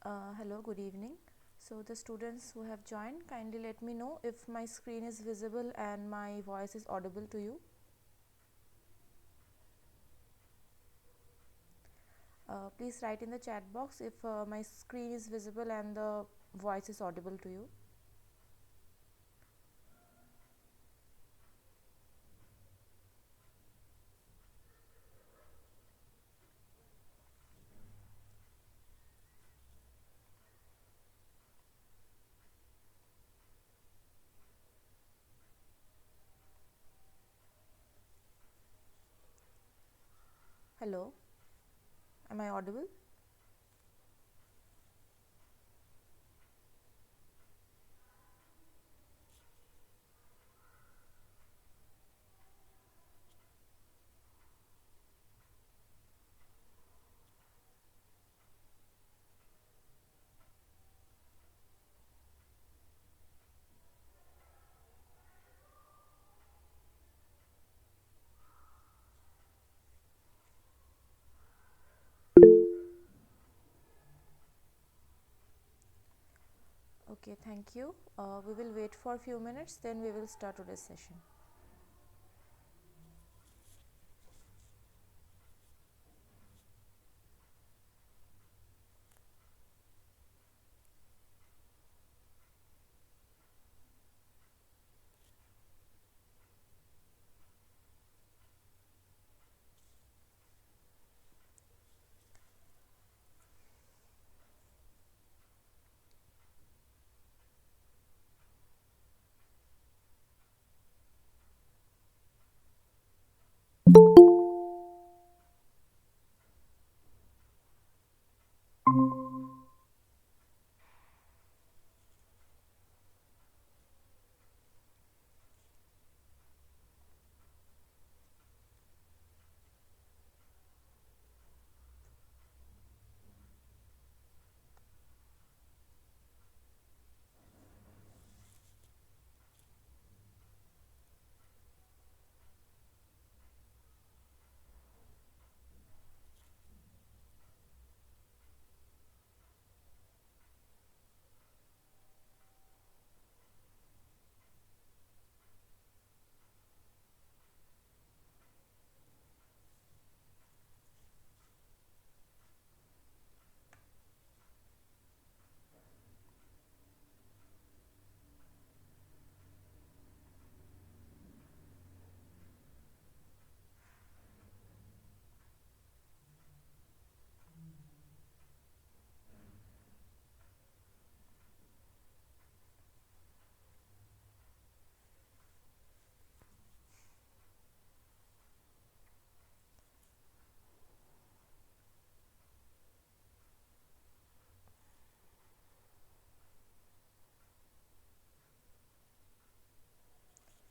Hello, good evening. So the students who have joined, kindly let me know if my screen is visible and my voice is audible to you. Please write in the chat box if my screen is visible and the voice is audible to you. Hello, am I audible? Okay, thank you. We will wait for a few minutes, then we will start today's session.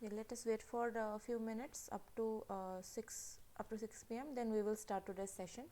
Yeah, let us wait for a few minutes up to 6 p.m. Then we will start today's session.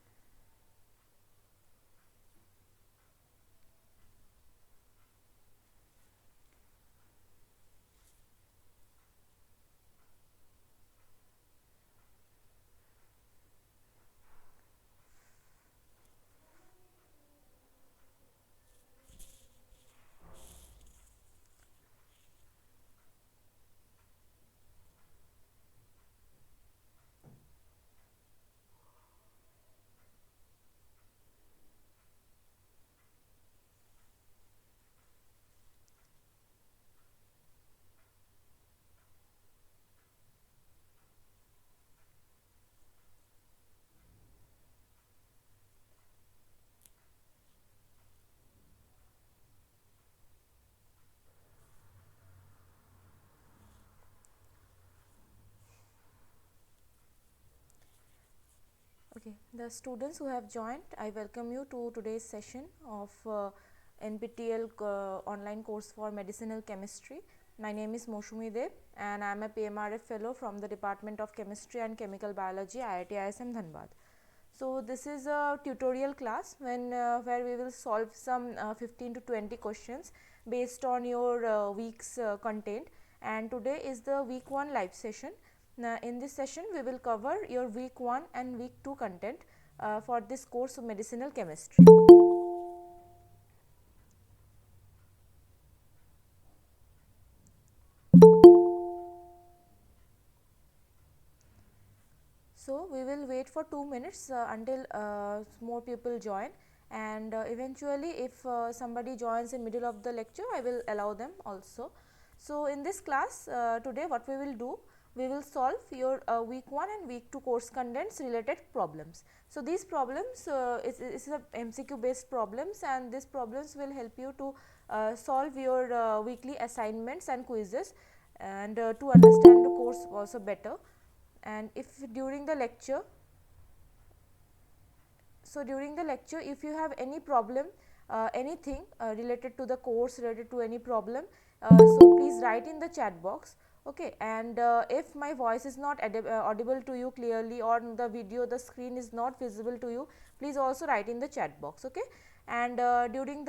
Okay, the students who have joined, I welcome you to today's session of NPTEL online course for Medicinal Chemistry. My name is Mousumi Deb and I am a PMRF fellow from the Department of Chemistry and Chemical Biology, IIT ISM Dhanbad. So this is a tutorial class where we will solve some 15 to 20 questions based on your week's content, and today is the week 1 live session. Now, in this session we will cover your week 1 and week 2 content for this course of medicinal chemistry. for 2 minutes until more people join, and eventually if somebody joins in middle of the lecture, I will allow them also. So, in this class today what we will do, we will solve your week 1 and week 2 course contents related problems. So, these problems is a MCQ based problems, and these problems will help you to solve your weekly assignments and quizzes, and to understand the course also better. And if during the lecture, if you have any problem, anything related to the course, related to any problem, so please write in the chat box. Okay, and if my voice is not audible to you clearly, or the video, the screen is not visible to you, please also write in the chat box. Okay, and during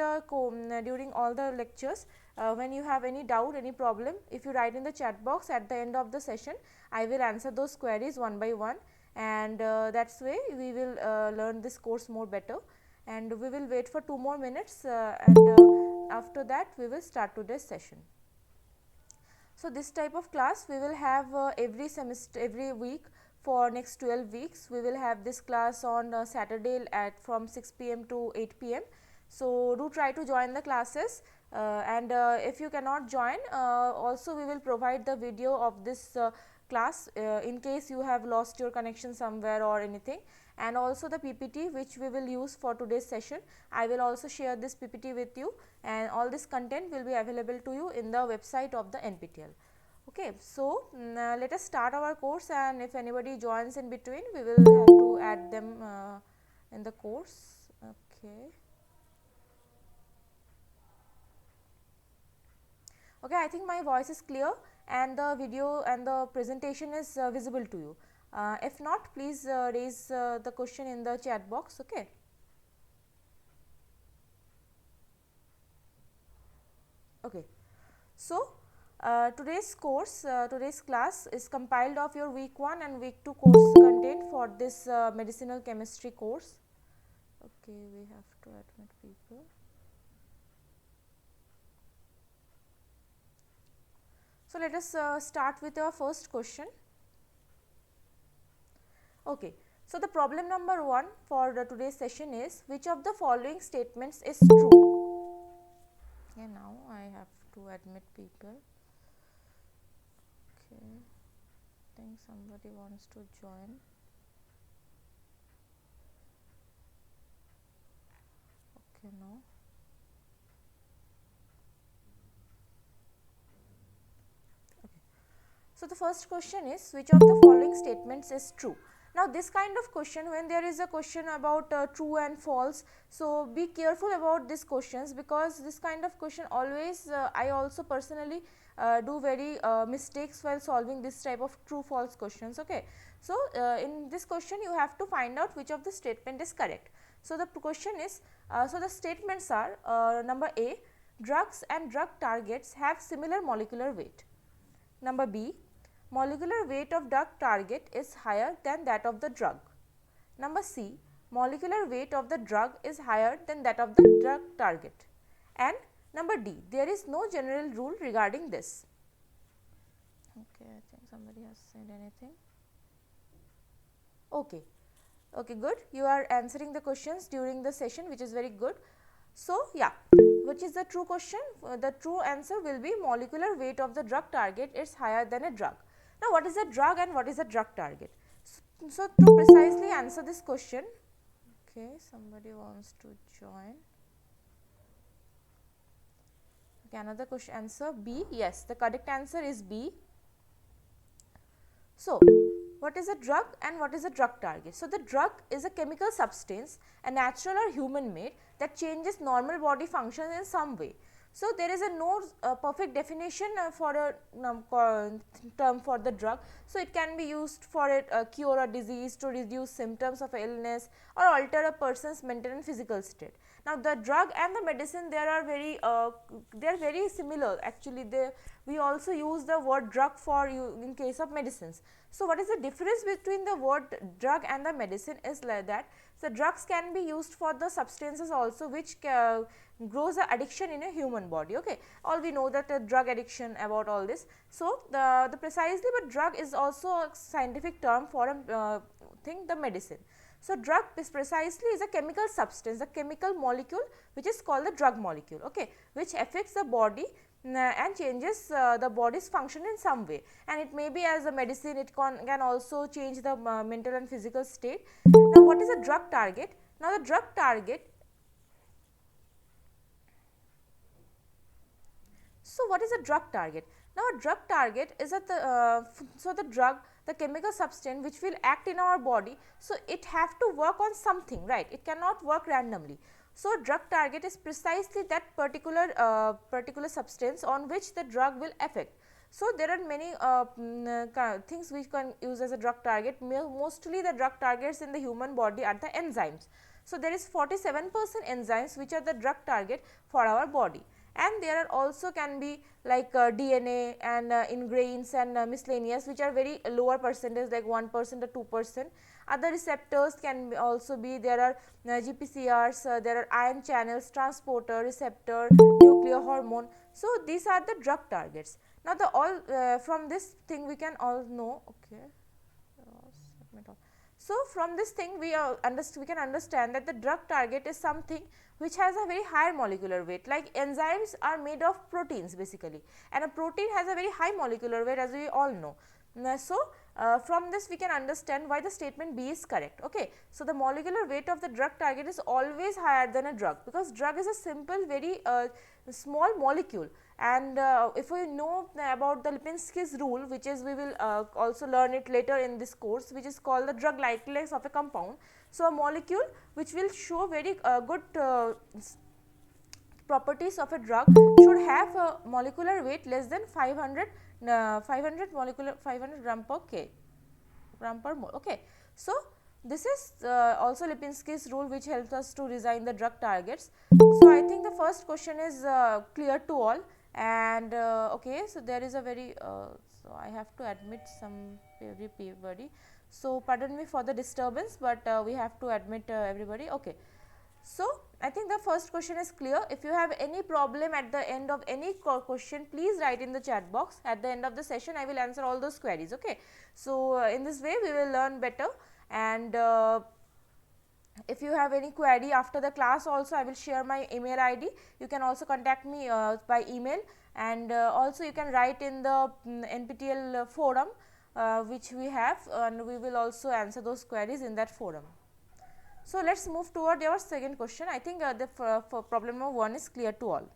all the lectures, when you have any doubt, any problem, if you write in the chat box, at the end of the session I will answer those queries one by one, and that's way we will learn this course more better. And we will wait for 2 more minutes, and after that we will start today's session. So, this type of class we will have every semester, every week for next 12 weeks. We will have this class on Saturday at from 6 p.m. to 8 p.m. So, do try to join the classes, and if you cannot join, also we will provide the video of this class in case you have lost your connection somewhere or anything, and also the PPT which we will use for today's session. I will also share this PPT with you, and all this content will be available to you in the website of the NPTEL. Okay, so let us start our course, and if anybody joins in between, we will have to add them in the course. Okay. Okay, I think my voice is clear and the video and the presentation is visible to you. If not, please raise the question in the chat box. Okay. Okay. So, today's course, today's class is compiled of your week 1 and week 2 course content for this medicinal chemistry course. Okay, we have to admit people. So, let us start with our first question. Okay. So, the problem number 1 for today's session is, which of the following statements is true? Okay, now I have to admit people. Okay, I think somebody wants to join. Okay, no. So, the first question is, which of the following statements is true? Now, this kind of question, when there is a question about true and false, so be careful about these questions, because this kind of question always I also personally do very mistakes while solving this type of true false questions. Okay. So, in this question you have to find out which of the statement is correct. So, the question is, so the statements are number A, drugs and drug targets have similar molecular weight. Number B, molecular weight of drug target is higher than that of the drug. Number C, molecular weight of the drug is higher than that of the drug target. And number D, there is no general rule regarding this. Okay, I think somebody has said anything. Okay, okay, good. You are answering the questions during the session, which is very good. So, yeah, which is the true question? The true answer will be molecular weight of the drug target is higher than a drug. Now, what is a drug and what is a drug target? So, to precisely answer this question, okay, somebody wants to join. Okay, another question, answer B. Yes, the correct answer is B. So, what is a drug and what is a drug target? So, the drug is a chemical substance, a natural or human made, that changes normal body functions in some way. So, there is a no perfect definition for a term for the drug. So, it can be used for a cure a disease, to reduce symptoms of illness, or alter a person's mental and physical state. Now, the drug and the medicine, they are very similar. Actually, we also use the word drug for you in case of medicines. So, what is the difference between the word drug and the medicine is like that. So drugs can be used for the substances also which grows the addiction in a human body. Okay, all we know that drug addiction about all this. So the precisely, but drug is also a scientific term for a thing, the medicine. So drug is precisely is a chemical substance, a chemical molecule which is called the drug molecule, okay, which affects the body and changes the body's function in some way, and it may be as a medicine, it can also change the mental and physical state. Now what is a drug target? Now the drug target, so what is a drug target? Now a drug target is at the so the drug, the chemical substance which will act in our body, so it have to work on something, right, it cannot work randomly. So drug target is precisely that particular substance on which the drug will affect. So there are many things we can use as a drug target. Mostly the drug targets in the human body are the enzymes. So there is 47% enzymes which are the drug target for our body, and there are also can be like DNA and ingrains and miscellaneous which are very lower percentage, like 1% or 2%. Other receptors can also be, there are GPCRs, there are ion channels, transporter, receptor, nuclear hormone. So these are the drug targets. Now the all from this thing we can all know, okay. So from this thing we can understand that the drug target is something which has a very higher molecular weight, like enzymes are made of proteins basically, and a protein has a very high molecular weight, as we all know. So from this we can understand why the statement B is correct. Okay, so the molecular weight of the drug target is always higher than a drug, because drug is a simple very small molecule, and if we know about the Lipinski's rule, which is we will also learn it later in this course, which is called the drug likeness of a compound. So a molecule which will show very good properties of a drug should have a molecular weight less than 500 gram per k, gram per mole. Okay, so this is also Lipinski's rule which helps us to design the drug targets. So I think the first question is clear to all, and okay, so there is a very so I have to admit some everybody, so pardon me for the disturbance, but we have to admit everybody. Okay, so I think the first question is clear. If you have any problem at the end of any question, please write in the chat box. At the end of the session I will answer all those queries. Okay, so in this way we will learn better, and if you have any query after the class also, I will share my email ID. You can also contact me by email, and also you can write in the NPTEL forum which we have, and we will also answer those queries in that forum. So let us move toward your second question. I think the problem number 1 is clear to all.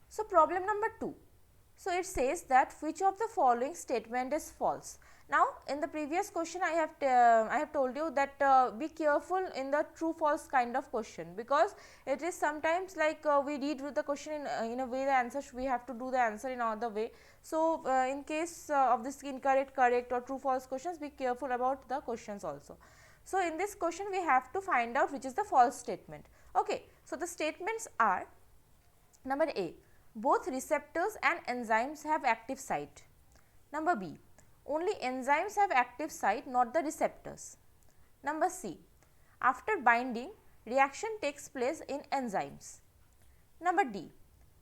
So problem number 2. So it says that which of the following statement is false. Now in the previous question I have told you that be careful in the true false kind of question, because it is sometimes like we read with the question in a way the answer we have to do the answer in another way. So in case of this incorrect, correct or true false questions, be careful about the questions also. So in this question we have to find out which is the false statement. Okay, so the statements are: number A, both receptors and enzymes have active site. Number B, only enzymes have active site, not the receptors. Number C, after binding, reaction takes place in enzymes. Number D,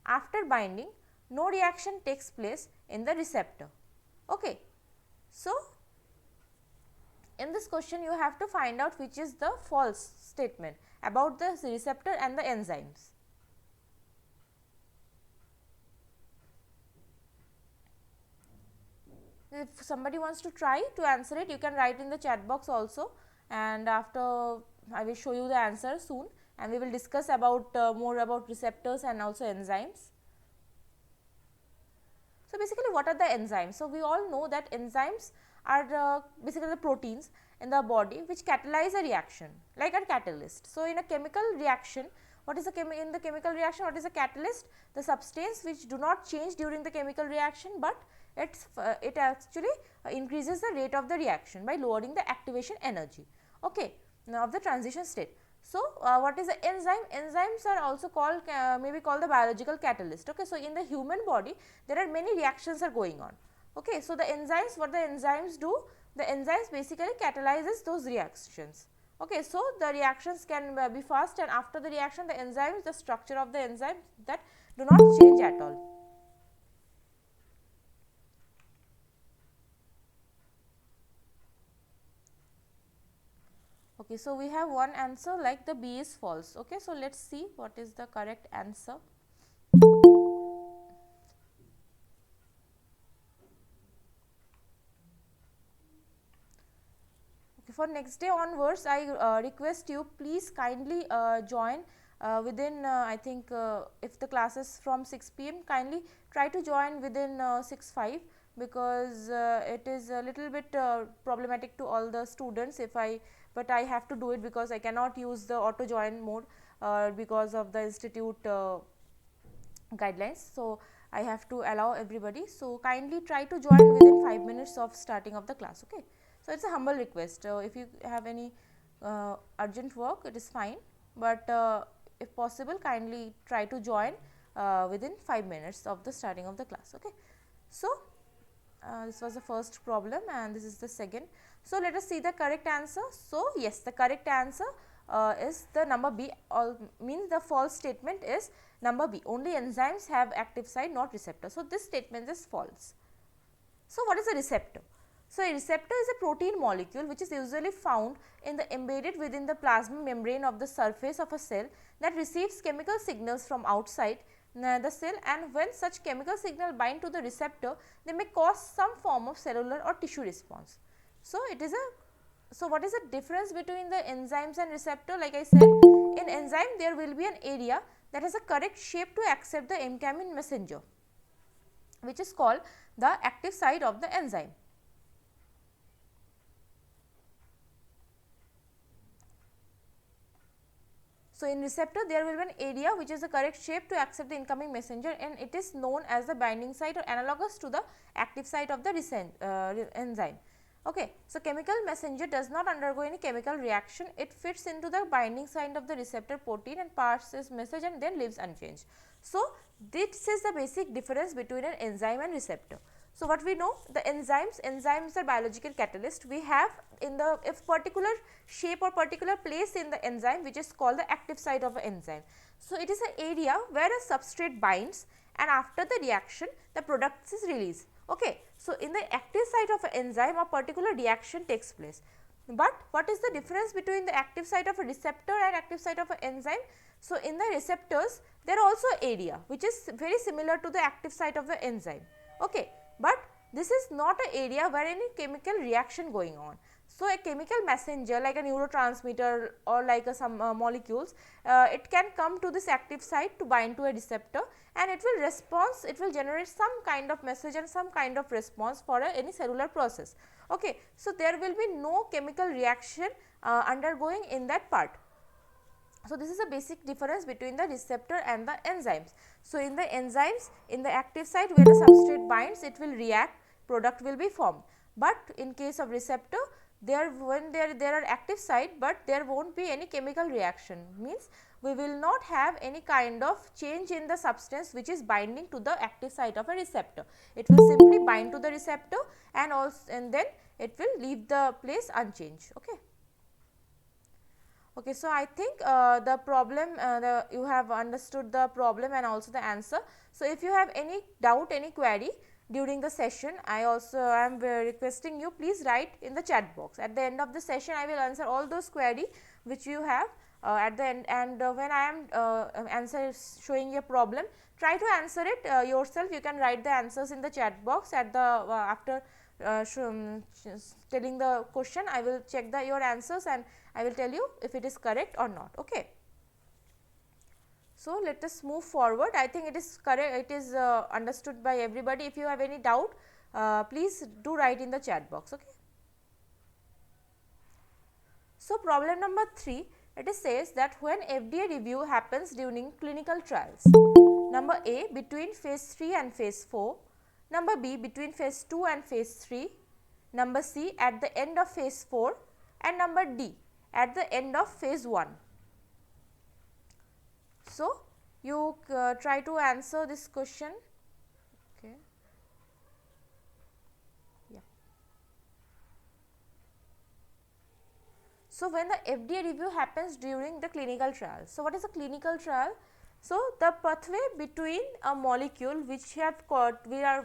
after binding, no reaction takes place in the receptor. Okay, so in this question you have to find out which is the false statement about the receptor and the enzymes. If somebody wants to try to answer it, you can write in the chat box also, and after I will show you the answer soon, and we will discuss about more about receptors and also enzymes. So basically what are the enzymes? So we all know that enzymes are basically the proteins in the body which catalyze a reaction, like a catalyst. So in a chemical reaction, what is in the chemical reaction, what is a catalyst? The substance which do not change during the chemical reaction, but it actually increases the rate of the reaction by lowering the activation energy, okay, now of the transition state. So what is the enzyme? Enzymes are also called maybe called the biological catalyst. Okay, so in the human body there are many reactions are going on. Okay, so the enzymes, what the enzymes do, the enzymes basically catalyzes those reactions. Okay, so the reactions can be fast, and after the reaction the enzymes, the structure of the enzyme that do not change at all. Okay, so we have one answer like the B is false. Okay, so let us see what is the correct answer. Okay, for next day onwards, I request you please kindly join within I think if the class is from 6 p.m. kindly try to join within 6:05, because it is a little bit problematic to all the students if I, but I have to do it because I cannot use the auto join mode because of the institute guidelines. So I have to allow everybody, so kindly try to join within 5 minutes of starting of the class. Okay, so it's a humble request. If you have any urgent work, it is fine, but if possible kindly try to join within 5 minutes of the starting of the class. Okay, so this was the first problem and this is the second. So let us see the correct answer. So yes, the correct answer is the number B. All means the false statement is number B, only enzymes have active site, not receptor. So this statement is false. So what is a receptor? So a receptor is a protein molecule which is usually found in the embedded within the plasma membrane of the surface of a cell that receives chemical signals from outside the cell, and when such chemical signal bind to the receptor, they may cause some form of cellular or tissue response. So it is a, so what is the difference between the enzymes and receptor? Like I said, in enzyme there will be an area that has a correct shape to accept the M-camin messenger, which is called the active site of the enzyme. So in receptor there will be an area which is the correct shape to accept the incoming messenger, and it is known as the binding site or analogous to the active site of the enzyme. Okay, so chemical messenger does not undergo any chemical reaction, it fits into the binding site of the receptor protein and passes message and then leaves unchanged. So this is the basic difference between an enzyme and receptor. So what we know, the enzymes are biological catalyst. We have in the if particular shape or particular place in the enzyme which is called the active site of an enzyme. So it is an area where a substrate binds and after the reaction the product is released. Okay, so in the active site of an enzyme a particular reaction takes place. But what is the difference between the active site of a receptor and active site of an enzyme? So in the receptors there are also area which is very similar to the active site of the enzyme. Okay, but this is not an area where any chemical reaction going on. So a chemical messenger like a neurotransmitter or like some molecules, it can come to this active site to bind to a receptor and it will respond, it will generate some kind of message and some kind of response for any cellular process. Okay, so there will be no chemical reaction undergoing in that part. So this is a basic difference between the receptor and the enzymes. So in the enzymes, in the active site when the substrate binds, it will react, product will be formed. But in case of receptor, there are active site, but there won't be any chemical reaction, means we will not have any kind of change in the substance which is binding to the active site of a receptor. It will simply bind to the receptor and then it will leave the place unchanged. Okay. Okay, so I think the problem, you have understood the problem and also the answer. So if you have any doubt, any query during the session, I also am requesting you please write in the chat box. At the end of the session, I will answer all those query which you have at the end, and when I am showing a problem, try to answer it yourself. You can write the answers in the chat box at the after telling the question. I will check your answers and I will tell you if it is correct or not. Okay. So let us move forward. I think it is correct, it is understood by everybody. If you have any doubt, please do write in the chat box. Okay. So problem number 3, it says that when FDA review happens during clinical trials, number A between phase 3 and phase 4, number B between phase 2 and phase 3, number C at the end of phase 4, and number D at the end of phase 1. So you try to answer this question. Okay. Yeah. So when the FDA review happens during the clinical trial. So what is a clinical trial? So the pathway between a molecule which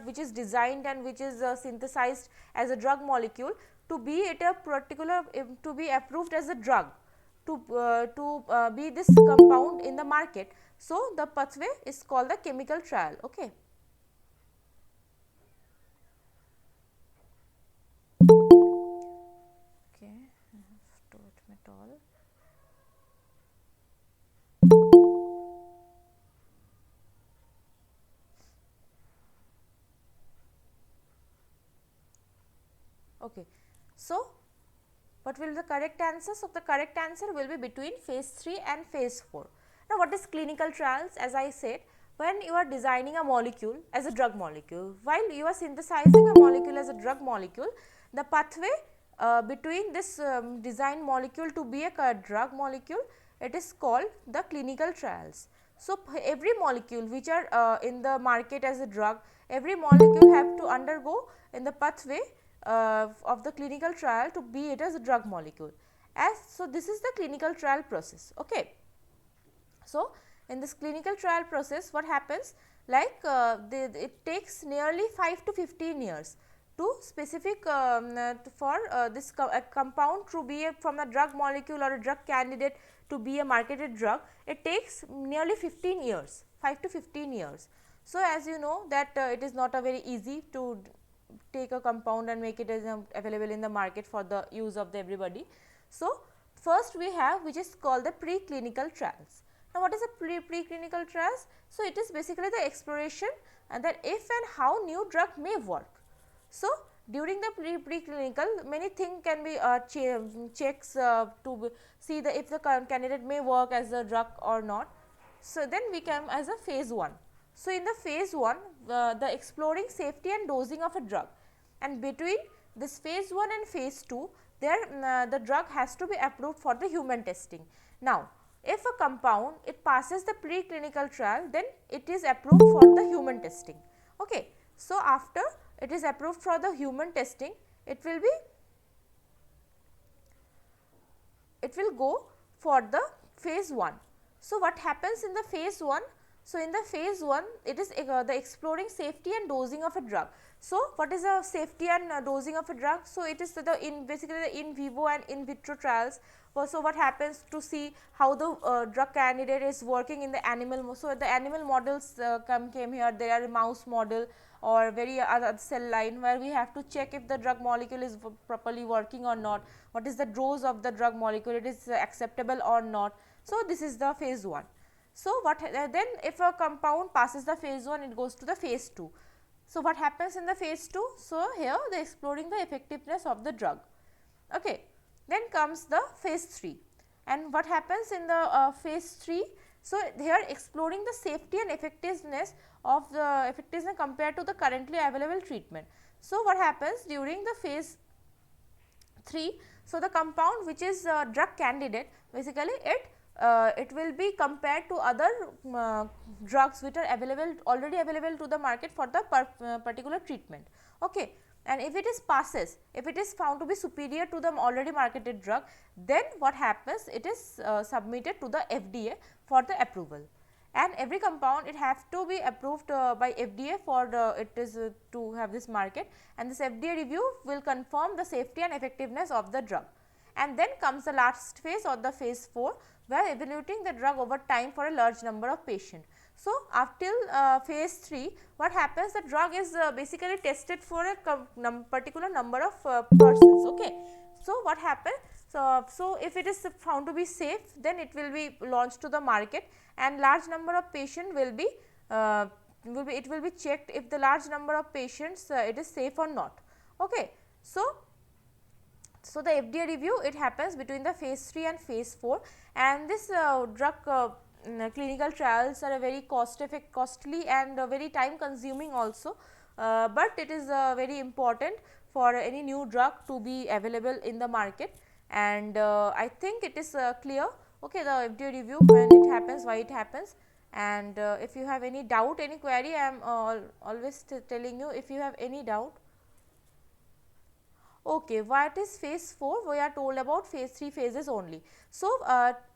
which is designed and which is synthesized as a drug molecule to be at a particular to be approved as a drug, to be this compound in the market. So the pathway is called the chemical trial. Okay. Okay, I have to admit all. Okay. So what will be the correct answer? So the correct answer will be between phase 3 and phase 4. Now what is clinical trials? As I said, when you are designing a molecule as a drug molecule, while you are synthesizing a molecule as a drug molecule, the pathway between this designed molecule to be a drug molecule, it is called the clinical trials. So every molecule which are in the market as a drug, every molecule have to undergo in the pathway of the clinical trial to be it as a drug molecule. So this is the clinical trial process. Okay. So in this clinical trial process, what happens, like it takes nearly 5 to 15 years to specific for this a compound to be from a drug molecule or a drug candidate to be a marketed drug. It takes nearly 15 years, 5 to 15 years. So as you know that it is not a very easy to take a compound and make it as available in the market for the use of the everybody. So first we have which is called the preclinical trials. Now what is a preclinical trials? So it is basically the exploration and that if and how new drug may work. So during the preclinical, many things can be checks to see the if the candidate may work as a drug or not. So then we come as a phase 1. So in the phase 1, the exploring safety and dosing of a drug, and between this phase 1 and phase 2, there the drug has to be approved for the human testing. Now if a compound it passes the preclinical trial, then it is approved for the human testing. Okay. So after it is approved for the human testing, it will go for the phase 1. So what happens in the phase 1? So in the phase 1, it is the exploring safety and dosing of a drug. So what is the safety and dosing of a drug? So it is basically the in vivo and in vitro trials. So what happens to see how the drug candidate is working in the animal. So the animal models came here. There are a mouse model or very other cell line where we have to check if the drug molecule is properly working or not. What is the dose of the drug molecule? It is acceptable or not. So this is the phase 1. So what then if a compound passes the phase 1, it goes to the phase 2. So what happens in the phase 2? So here they exploring the effectiveness of the drug. Okay. Then comes the phase 3, and what happens in the phase 3? So here exploring the safety and effectiveness of the effectiveness compared to the currently available treatment. So what happens during the phase 3? So the compound which is drug candidate, basically it will be compared to other drugs which are already available to the market for the particular treatment. Okay. And if it is passes, if it is found to be superior to the already marketed drug, then what happens, it is submitted to the FDA for the approval. And every compound it have to be approved by FDA for it is to have this market, and this FDA review will confirm the safety and effectiveness of the drug. And then comes the last phase or the phase 4, where evaluating the drug over time for a large number of patients. So after phase 3, what happens, the drug is basically tested for a particular number of persons. Okay. So what happens, so if it is found to be safe, then it will be launched to the market, and large number of patients will be it will be checked if the large number of patients it is safe or not. Okay. So the FDA review it happens between the phase 3 and phase 4, and this drug clinical trials are a very costly and very time consuming also, but it is very important for any new drug to be available in the market, and I think it is clear. Okay, the FDA review, when it happens, why it happens, and if you have any doubt, any query, I am always telling you, if you have any doubt. Okay, what is phase 4? We are told about phase 3 phases only. So,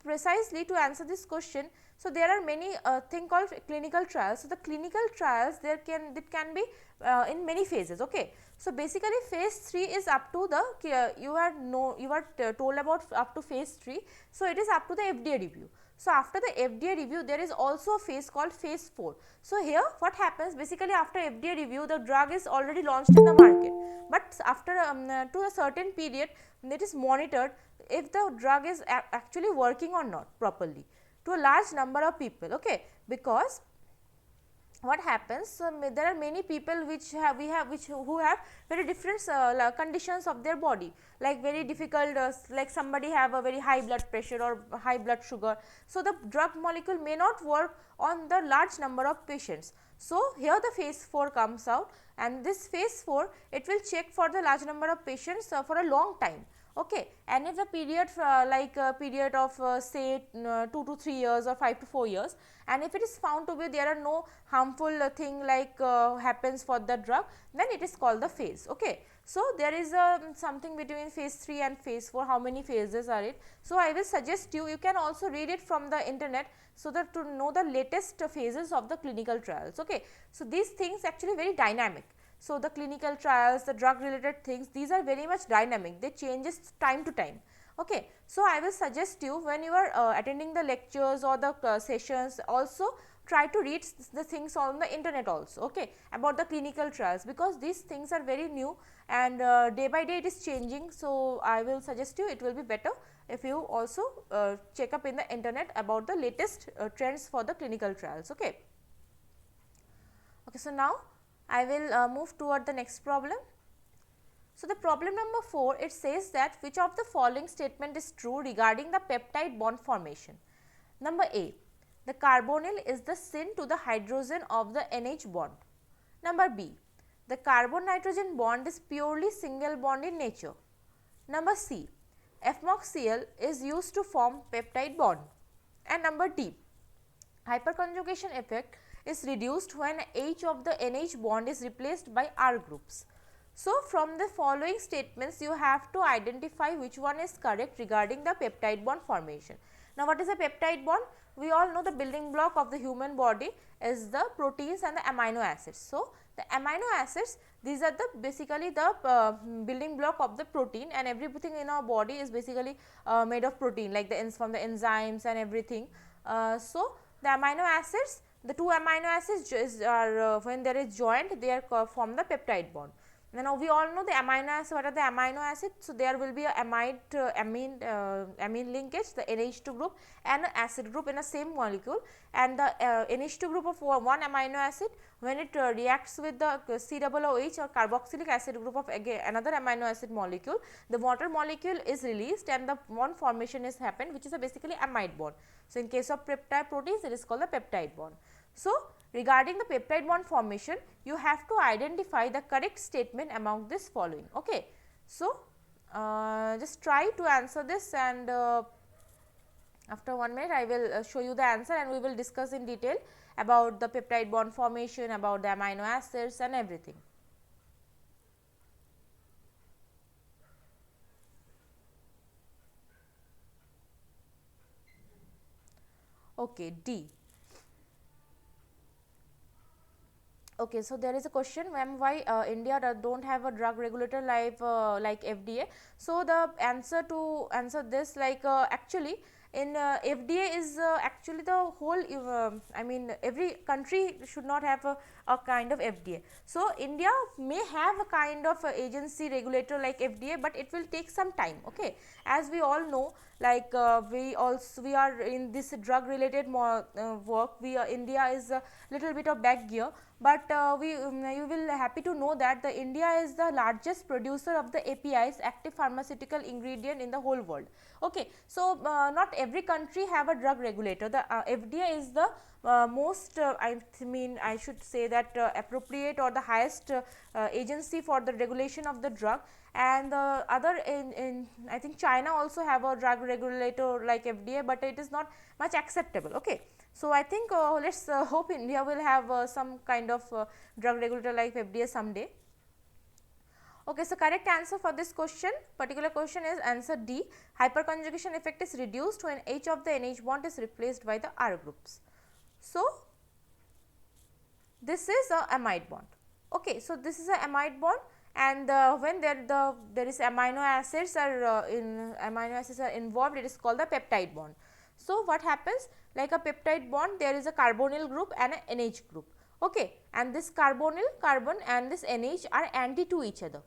precisely to answer this question, so there are many thing called clinical trials. So, the clinical trials it can be in many phases. Okay. So, basically phase 3 is up to the you are told about up to phase 3. So, it is up to the FDA review. So, after the FDA review there is also a phase called phase 4. So, here what happens, basically after FDA review the drug is already launched in the market, but after to a certain period it is monitored if the drug is actually working or not properly to a large number of people. Okay, because what happens, there are many people which who have very different conditions of their body, like very difficult, like somebody have a very high blood pressure or high blood sugar. So, the drug molecule may not work on the large number of patients. So, here the phase 4 comes out, and this phase 4 it will check for the large number of patients for a long time. Okay. And if the period like a period of say 2 to 3 years or 5 to 4 years, and if it is found to be there are no harmful thing like happens for the drug, then it is called the phase. Okay. So, there is something between phase 3 and phase 4, how many phases are it. So, I will suggest you can also read it from the internet, so that to know the latest phases of the clinical trials. Okay. So, these things actually very dynamic. So, the clinical trials, the drug related things, these are very much dynamic, they changes time to time. Okay. So, I will suggest you when you are attending the lectures or the sessions, also try to read the things on the internet also, okay, about the clinical trials, because these things are very new and day by day it is changing. So, I will suggest you it will be better if you also check up in the internet about the latest trends for the clinical trials. Okay. Okay, so, now I will move toward the next problem. So, the problem number 4, it says that which of the following statement is true regarding the peptide bond formation. Number A, the carbonyl is the syn to the hydrogen of the NH bond. Number B, the carbon nitrogen bond is purely single bond in nature. Number C, F-MOXCl is used to form peptide bond. And number D, hyperconjugation effect is reduced when H of the NH bond is replaced by R groups. So, from the following statements you have to identify which one is correct regarding the peptide bond formation. Now, what is a peptide bond? We all know the building block of the human body is the proteins and the amino acids. So, the amino acids, these are the basically the building block of the protein, and everything in our body is basically made of protein, like the from the enzymes and everything. So, the amino acids, the two amino acids are when there is joint, they are form the peptide bond. Now, we all know the amino acids. What are the amino acids? So, there will be a amine linkage, the NH2 group and an acid group in a same molecule, and the NH2 group of one amino acid, when it reacts with the COOH or carboxylic acid group of again another amino acid molecule, the water molecule is released and the bond formation is happened, which is a basically amide bond. So, in case of peptide proteins, it is called the peptide bond. So, regarding the peptide bond formation, you have to identify the correct statement among this following. Okay. So, just try to answer this, and after 1 minute I will show you the answer, and we will discuss in detail about the peptide bond formation, about the amino acids and everything. Okay, D. Okay, so there is a question, ma'am, why India don't have a drug regulator like FDA. So, the answer to answer this, like actually in FDA is actually the whole I mean every country should not have a kind of FDA. So, India may have a kind of agency regulator like FDA, but it will take some time. Okay, as we all know, like we are in this drug related work, India is a little bit of back gear, but you will happy to know that the India is the largest producer of the APIs, active pharmaceutical ingredient, in the whole world. Okay. So, not every country have a drug regulator. The FDA is the most I should say that appropriate or the highest agency for the regulation of the drug, and the other in I think China also have a drug regulator like FDA, but it is not much acceptable. Okay. So, I think let us hope India will have some kind of drug regulator like FDA someday. Okay, so correct answer for this question, particular question is answer D. Hyperconjugation effect is reduced when H of the NH bond is replaced by the R groups. So, this is a amide bond. Okay, so this is a amide bond, and when there is amino acids are involved, it is called the peptide bond. So, what happens, like a peptide bond, there is a carbonyl group and a NH group. Okay, and this carbonyl carbon and this NH are anti to each other.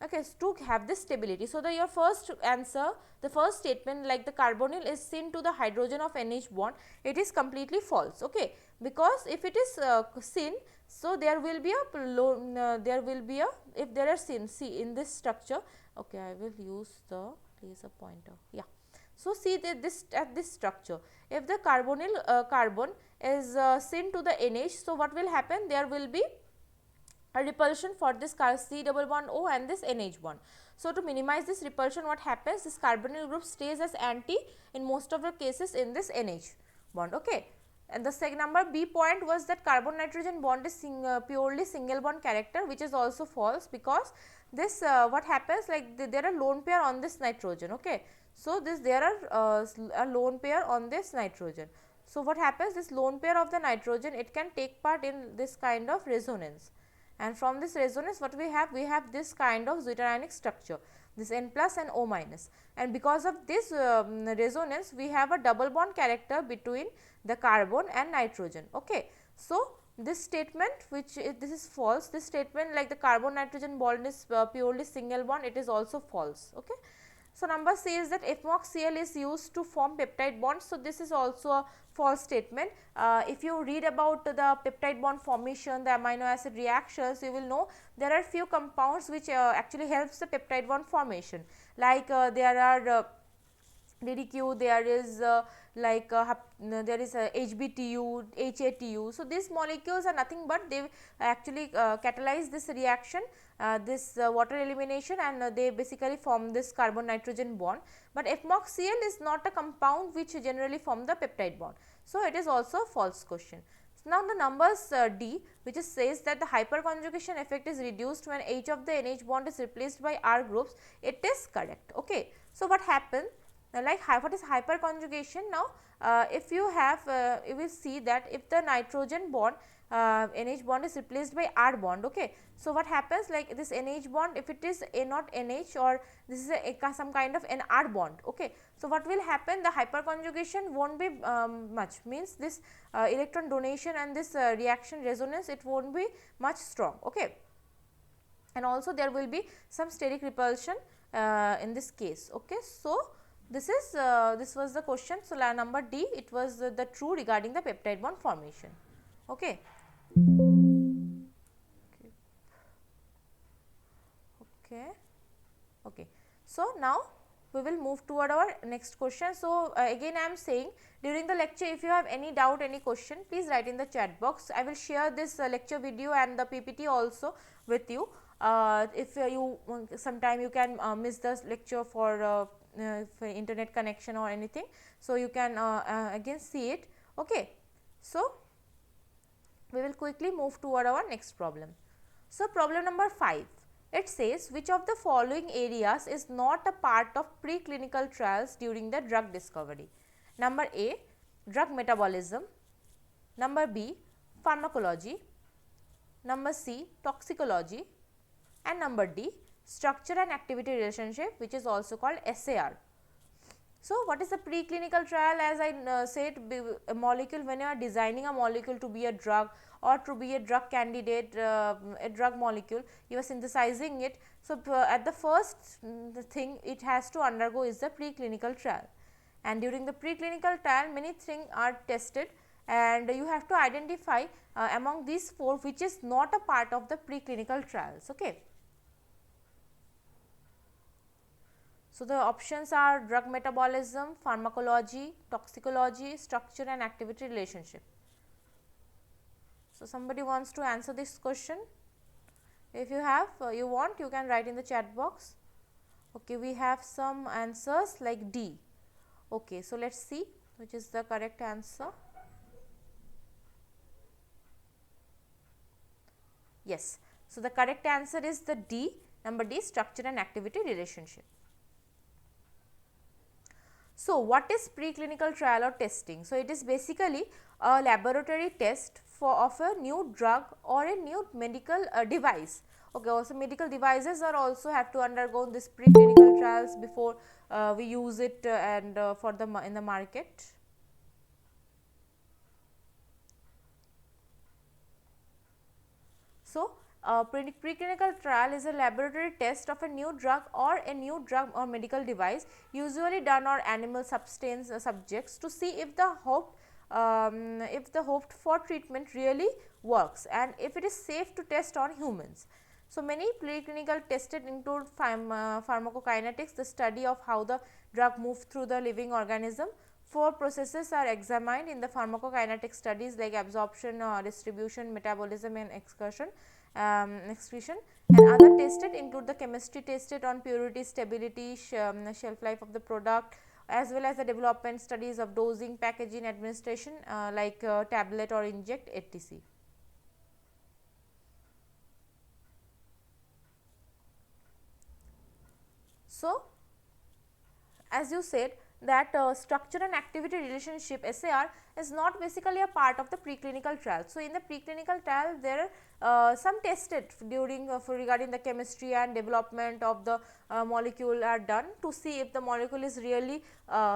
Okay, so to have this stability. So, your first answer, the first statement, like the carbonyl is syn to the hydrogen of NH bond, it is completely false. Okay, because if it is syn, so there will be a if there are syn, see in this structure. Okay, I will use the laser pointer. Yeah. So, see that at this structure, if the carbonyl carbon is syn to the NH, so what will happen, there will be a repulsion for this C double bond O and this NH bond. So, to minimize this repulsion, what happens, this carbonyl group stays as anti in most of the cases in this NH bond. Okay. And the second number B point was that carbon nitrogen bond is purely single bond character, which is also false, because this what happens, like there are lone pair on this nitrogen. Okay. So, there are a lone pair on this nitrogen. So, what happens, this lone pair of the nitrogen, it can take part in this kind of resonance, and from this resonance what we have this kind of zwitterionic structure, this N plus and O minus, and because of this resonance we have a double bond character between the carbon and nitrogen. Okay. So, this statement which this is false, this statement like the carbon nitrogen bond is purely single bond, it is also false. Okay. So, number C is that FMOXCl is used to form peptide bonds. So, this is also a false statement. If you read about the peptide bond formation, the amino acid reactions, you will know there are few compounds which actually helps the peptide bond formation, like there are DDQ, there is there is HBTU, HATU. So, these molecules are nothing but they actually catalyze this reaction, this water elimination, and they basically form this carbon nitrogen bond, but FMOXCl is not a compound which generally form the peptide bond. So, it is also a false question. Now, the numbers D, which says that the hyperconjugation effect is reduced when H of the NH bond is replaced by R groups, it is correct. Okay. So, what happens, like what is hyperconjugation? Now, if you have you will see that if the nitrogen bond NH bond is replaced by R bond. Okay. So, what happens, like this NH bond, if it is a not NH or this is some kind of an R bond. Okay. So, what will happen, the hyperconjugation won't be much, means this electron donation and this reaction resonance, it won't be much strong. Okay. And also there will be some steric repulsion in this case. Okay. So, this is this was the question. So, number D, it was the true regarding the peptide bond formation. Okay. Okay. Okay. So, now we will move toward our next question. So, again I am saying, during the lecture if you have any doubt, any question, please write in the chat box. I will share this lecture video and the PPT also with you. If you sometime you can miss the lecture for internet connection or anything, so you can again see it. Okay. So, we will quickly move toward our next problem. So, problem number 5, it says which of the following areas is not a part of preclinical trials during the drug discovery. Number A, drug metabolism. Number B, pharmacology. Number C, toxicology. And number D, structure and activity relationship, which is also called SAR. So, what is a preclinical trial? As I said, a molecule, when you are designing a molecule to be a drug or to be a drug candidate, a drug molecule, you are synthesizing it. So, at the first thing it has to undergo is the preclinical trial, and during the preclinical trial many things are tested, and you have to identify among these 4 which is not a part of the preclinical trials. Okay. So, the options are drug metabolism, pharmacology, toxicology, structure and activity relationship. So, somebody wants to answer this question? If you have, you want, you can write in the chat box. Okay, we have some answers like D. Okay, so let us see which is the correct answer. Yes. So, the correct answer is the D. Number D, structure and activity relationship. So, what is preclinical trial or testing? So, it is basically a laboratory test of a new drug or a new medical device. Okay, also medical devices are also have to undergo this preclinical trials before we use it and for the in the market. So, preclinical trial is a laboratory test of a new drug or medical device usually done on animal substance subjects to see if the hoped for treatment really works and if it is safe to test on humans. So, many preclinical tested include pharmacokinetics, the study of how the drug moves through the living organism. 4 processes are examined in the pharmacokinetic studies like absorption, distribution, metabolism and excretion, and other tested include the chemistry tested on purity, stability, shelf life of the product, as well as the development studies of dosing, packaging, administration like tablet or inject etc. So, as you said that structure and activity relationship SAR is not basically a part of the preclinical trial. So, in the preclinical trial there are some tested during regarding the chemistry and development of the molecule are done to see if the molecule is really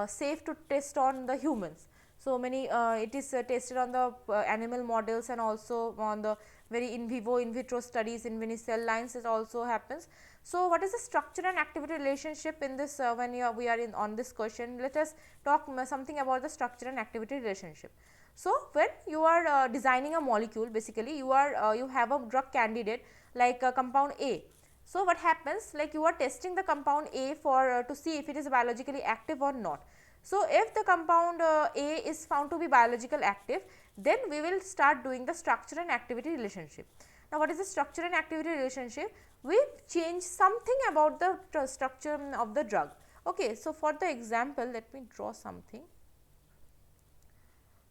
safe to test on the humans. So, many it is tested on the animal models and also on the very in vivo in vitro studies in many cell lines it also happens. So, what is the structure and activity relationship in this when we are in on this question? Let us talk something about the structure and activity relationship. So, when you are designing a molecule, basically you are you have a drug candidate like compound A. So, what happens, like you are testing the compound A for to see if it is biologically active or not. So, if the compound A is found to be biological active, then we will start doing the structure and activity relationship. Now, what is the structure and activity relationship? We change something about the structure of the drug. Okay, so for the example, let me draw something.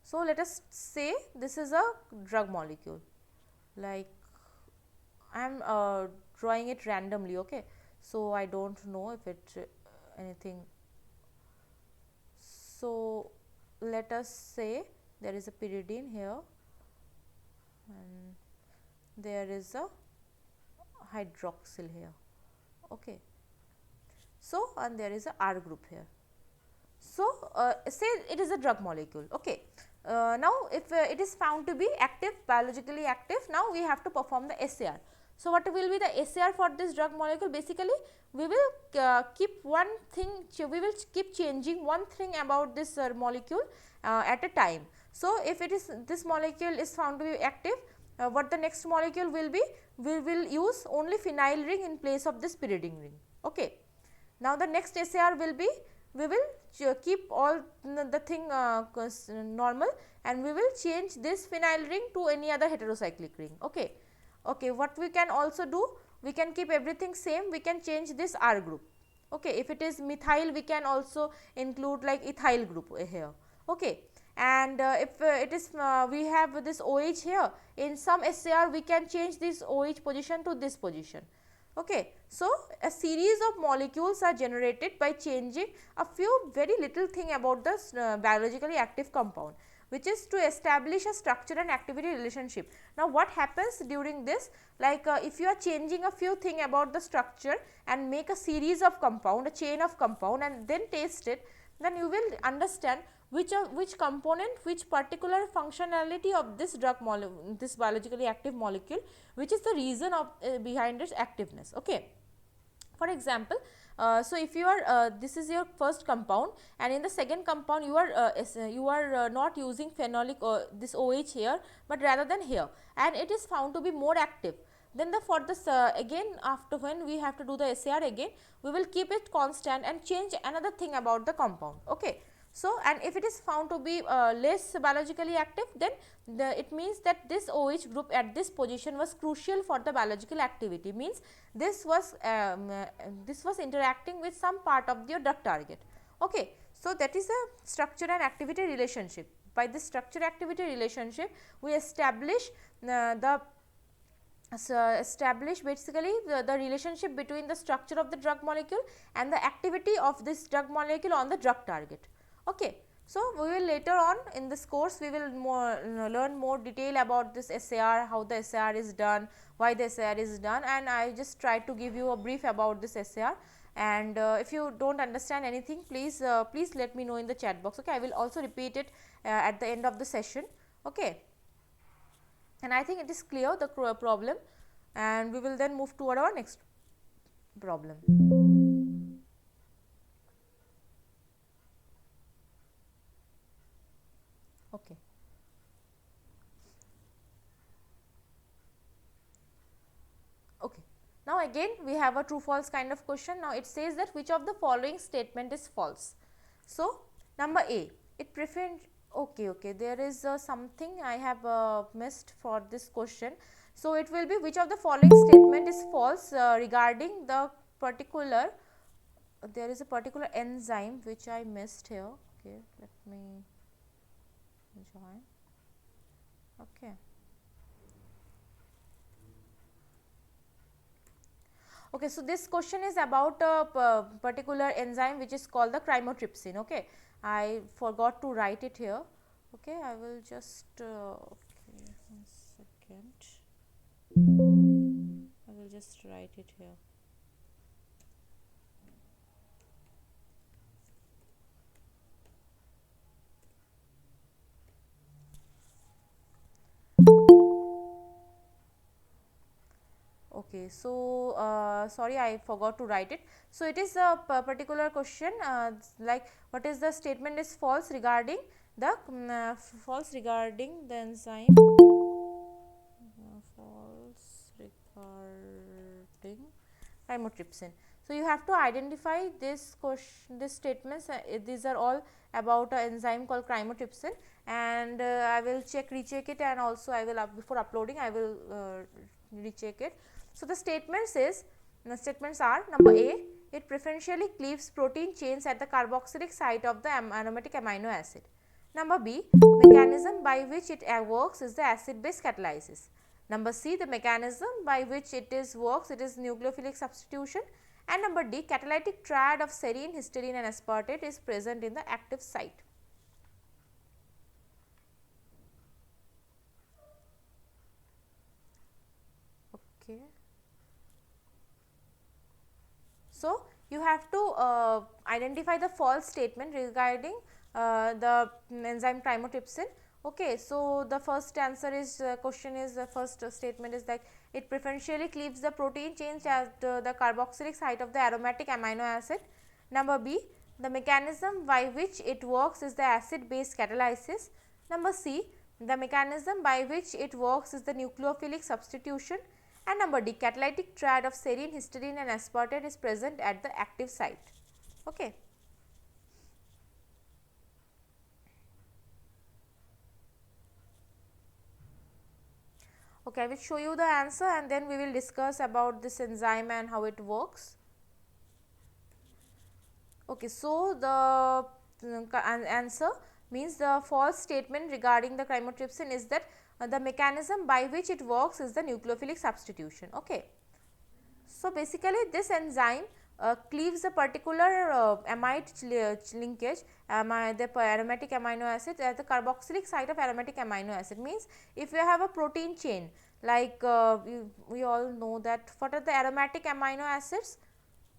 So, let us say this is a drug molecule, like I am drawing it randomly. Okay, so I do not know if it anything. So, let us say there is a pyridine here and there is a hydroxyl here. Okay. So, and there is a R group here. So, say it is a drug molecule. Okay. Now, if it is found to be active, biologically active, now we have to perform the SAR. So, what will be the SAR for this drug molecule? Basically, we will keep one thing, we will keep changing one thing about this molecule at a time. So, if it is this molecule is found to be active, what the next molecule will be? We will use only phenyl ring in place of this pyridine ring. Okay. Now, the next SAR will be, we will keep all the thing normal and we will change this phenyl ring to any other heterocyclic ring. Okay. Okay, what we can also do, we can keep everything same, we can change this R group. Okay, if it is methyl, we can also include like ethyl group here. Okay, and if it is we have this OH here, in some SAR we can change this OH position to this position. Okay. So, a series of molecules are generated by changing a few very little thing about the biologically active compound, which is to establish a structure and activity relationship. Now, what happens during this, like if you are changing a few thing about the structure and make a series of compound, a chain of compound and then test it, then you will understand which component, which particular functionality of this drug molecule, this biologically active molecule, which is the reason of behind its activeness. Okay. For example, so if you are this is your first compound and in the second compound you are not using phenolic this OH here, but rather than here, and it is found to be more active, then the for this again after when we have to do the SAR again, we will keep it constant and change another thing about the compound. Okay. So, and if it is found to be less biologically active, then it means that this OH group at this position was crucial for the biological activity, means this was interacting with some part of your drug target. Okay. So, that is a structure and activity relationship. By this structure activity relationship, we establish the establish basically the relationship between the structure of the drug molecule and the activity of this drug molecule on the drug target. Okay. So, we will later on in this course we will learn more detail about this SAR, how the SAR is done, why the SAR is done, and I just try to give you a brief about this SAR. And if you do not understand anything, please please let me know in the chat box. Okay. I will also repeat it at the end of the session. Okay. And I think it is clear the problem, and we will then move toward our next problem. Okay. Okay. Now again we have a true false kind of question. Now it says that which of the following statement is false. So number A, it prefers, okay, there is something I have missed for this question. So it will be which of the following statement is false regarding the particular, there is a particular enzyme which I missed here. Okay, let me join. Okay. Okay, so this question is about a particular enzyme which is called the chymotrypsin. Okay, I forgot to write it here. Okay, I will just okay, 1 second. I will just write it here. Okay, so sorry, I forgot to write it. So it is a particular question like what is the statement is false regarding the false regarding the enzyme, false regarding chymotrypsin. So you have to identify this question, this statements. These are all about an enzyme called chymotrypsin, and I will recheck it, and also I will before uploading I will recheck it. So the statements are number A, it preferentially cleaves protein chains at the carboxylic site of the aromatic amino acid. Number B, mechanism by which it works is the acid base catalysis. Number C, the mechanism by which it works, it is nucleophilic substitution. And number D, catalytic triad of serine, histidine and aspartate is present in the active site. Okay. So, you have to identify the false statement regarding the enzyme chymotrypsin. Okay, so the first answer is question is the first statement is like it preferentially cleaves the protein chains at the carboxylic site of the aromatic amino acid. Number B, the mechanism by which it works is the acid base catalysis. Number C, the mechanism by which it works is the nucleophilic substitution. And number D, catalytic triad of serine, histidine and aspartate is present at the active site. Okay. Okay, I will show you the answer and then we will discuss about this enzyme and how it works. Okay, so the answer means the false statement regarding the chymotrypsin is that the mechanism by which it works is the nucleophilic substitution. Okay. So basically this enzyme cleaves a particular amide linkage, the aromatic amino acid at the carboxylic site of aromatic amino acid. Means if you have a protein chain like we all know that what are the aromatic amino acids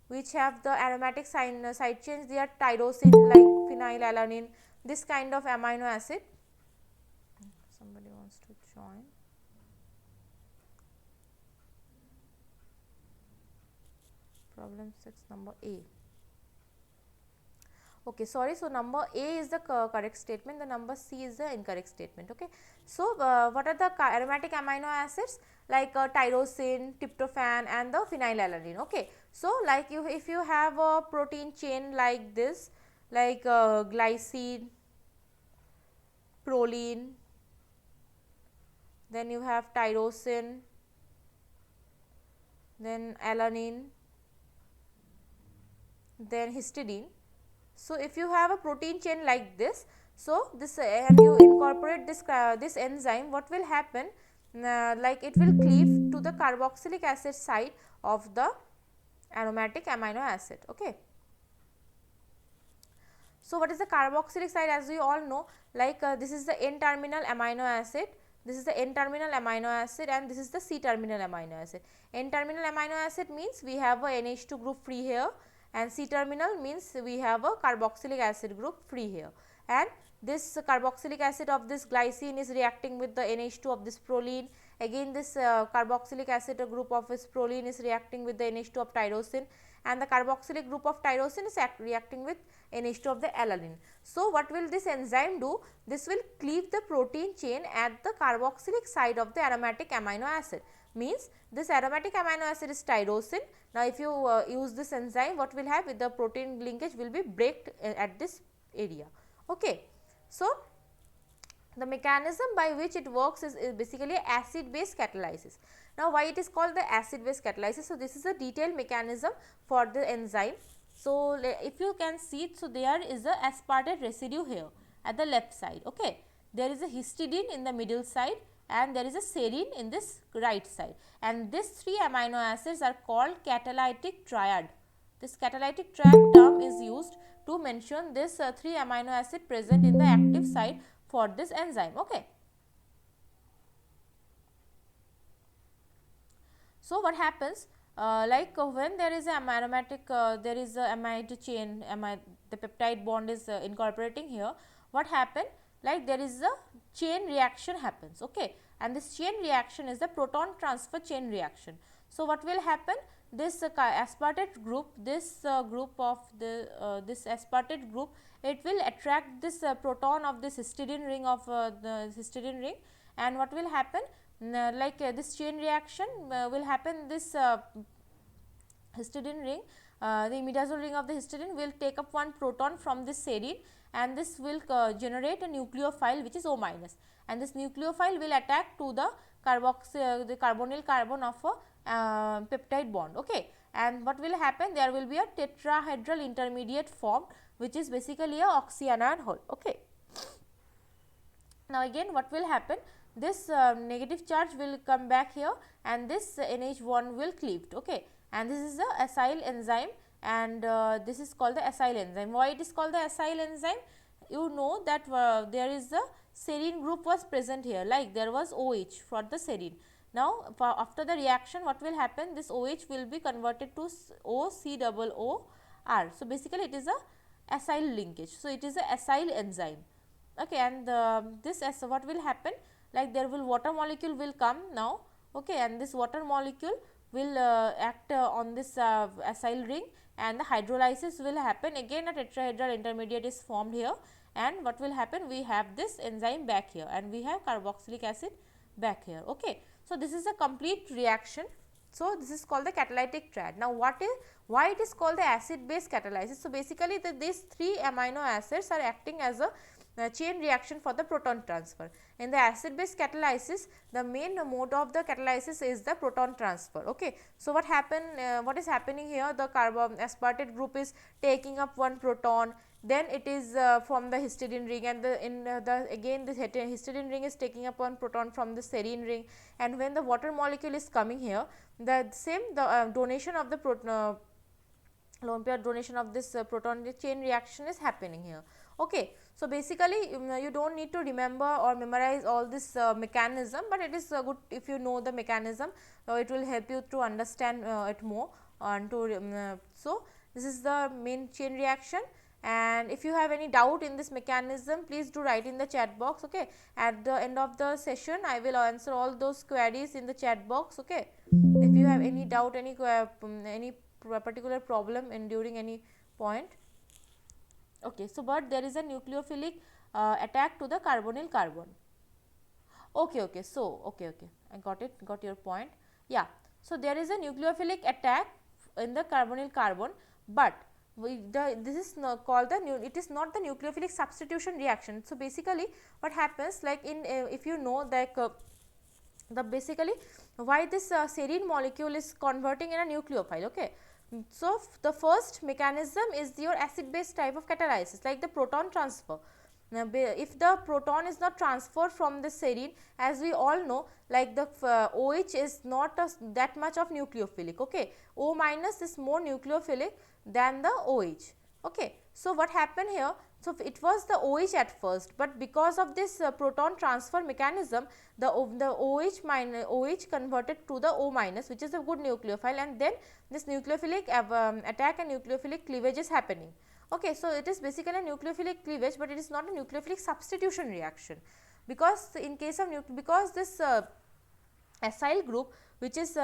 which have the aromatic side chains, they are tyrosine like phenylalanine, this kind of amino acid. Somebody wants to join. Problem 6, number A. Okay, sorry, so number A is the correct statement, the number C is the incorrect statement. Okay. So what are the aromatic amino acids like tyrosine, tryptophan and the phenylalanine. Okay. So like if you have a protein chain like this, like glycine, proline, then you have tyrosine, then alanine, then histidine. So if you have a protein chain like this, so this and you incorporate this this enzyme, what will happen, like it will cleave to the carboxylic acid side of the aromatic amino acid. Okay. So, what is the carboxylic side? As we all know, like this is the N terminal amino acid, this is the N terminal amino acid, and this is the C terminal amino acid. N terminal amino acid means we have a NH2 group free here, and C terminal means we have a carboxylic acid group free here, and this carboxylic acid of this glycine is reacting with the NH2 of this proline. Again this carboxylic acid group of this proline is reacting with the NH2 of tyrosine, and the carboxylic group of tyrosine is reacting with NH2 of the alanine. So, what will this enzyme do? This will cleave the protein chain at the carboxylic side of the aromatic amino acid. Means this aromatic amino acid is tyrosine. Now, if you use this enzyme, what will happen? The protein linkage will be breaked at this area. Okay. So, the mechanism by which it works is basically acid base catalysis. Now, why it is called the acid base catalysis? So, this is a detailed mechanism for the enzyme. So, if you can see, so there is a aspartate residue here at the left side. Okay. There is a histidine in the middle side, and there is a serine in this right side, and these 3 amino acids are called catalytic triad. This catalytic triad term is used to mention this 3 amino acid present in the active site for this enzyme. Okay. So, what happens when there is a aromatic there is a amide chain, the peptide bond is incorporating here, what happen? Like there is a chain reaction happens, okay, and this chain reaction is the proton transfer chain reaction. So, what will happen? This aspartate group, this group of the this aspartate group, it will attract this proton of this histidine ring of the histidine ring, and what will happen? This chain reaction will happen, this histidine ring, the imidazole ring of the histidine will take up one proton from this serine, and this will generate a nucleophile which is O minus, and this nucleophile will attack to the the carbonyl carbon of a peptide bond. Okay. And what will happen? There will be a tetrahedral intermediate formed, which is basically a oxyanion hole. Okay. Now, again what will happen? This negative charge will come back here, and this NH1 will cleaved. Okay. And this is the acyl enzyme, and this is called the acyl enzyme. Why it is called the acyl enzyme? You know that there is a serine group was present here, like there was OH for the serine. Now, after the reaction, what will happen? This OH will be converted to OCOOR. So, basically it is a acyl linkage. So, it is a acyl enzyme. Okay, and this what will happen? Like there will water molecule will come now. Okay, and this water molecule will act on this acyl ring, and the hydrolysis will happen. Again a tetrahedral intermediate is formed here, and what will happen? We have this enzyme back here, and we have carboxylic acid back here. Okay. So, this is a complete reaction. So, this is called the catalytic triad. Now, why it is called the acid base catalysis? So, basically these 3 amino acids are acting as a chain reaction for the proton transfer. In the acid base catalysis, the main mode of the catalysis is the proton transfer. Okay. So, what is happening here? The aspartate group is taking up one proton, then it is from the histidine ring, and again the histidine ring is taking up one proton from the serine ring, and when the water molecule is coming here, the donation of the lone pair donation of this proton chain reaction is happening here. Okay. So, basically you do not need to remember or memorize all this mechanism, but it is good if you know the mechanism, it will help you to understand it more. So, this is the main chain reaction, and if you have any doubt in this mechanism, please do write in the chat box. Okay. At the end of the session, I will answer all those queries in the chat box. Okay. If you have any doubt, any particular problem in during any point. Okay. So, but there is a nucleophilic attack to the carbonyl carbon. Okay, okay. So, okay, I got it, got your point. Yeah. So, there is a nucleophilic attack in the carbonyl carbon, but this is called it is not the nucleophilic substitution reaction. So, basically what happens, like in if you know like the basically why this serine molecule is converting in a nucleophile. Okay. So, the first mechanism is your acid base type of catalysis, like the proton transfer. Now, if the proton is not transferred from the serine, as we all know, like the OH is not that much of nucleophilic. Okay, O minus is more nucleophilic than the OH. Okay, so what happened here? So it was the OH at first, but because of this proton transfer mechanism, the OH minus OH converted to the O minus, which is a good nucleophile, and then this nucleophilic attack and nucleophilic cleavage is happening. Okay, so it is basically a nucleophilic cleavage, but it is not a nucleophilic substitution reaction, because in case of because this acyl group, which is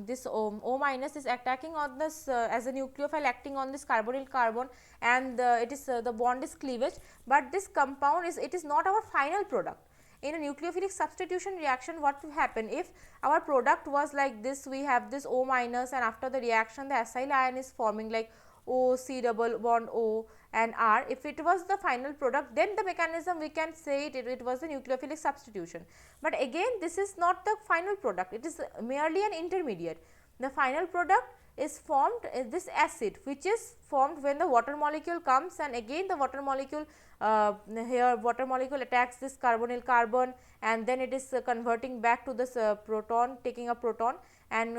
this O minus is attacking on this as a nucleophile acting on this carbonyl carbon, and it is the bond is cleavage, but this compound is, it is not our final product. In a nucleophilic substitution reaction, what will happen if our product was like this, we have this O minus, and after the reaction the acyl ion is forming like O, C double bond O and R. If it was the final product, then the mechanism we can say it was the nucleophilic substitution. But again, this is not the final product, it is merely an intermediate. The final product is formed this acid, which is formed when the water molecule comes, and again the water molecule here water molecule attacks this carbonyl carbon, and then it is converting back to this proton, taking a proton and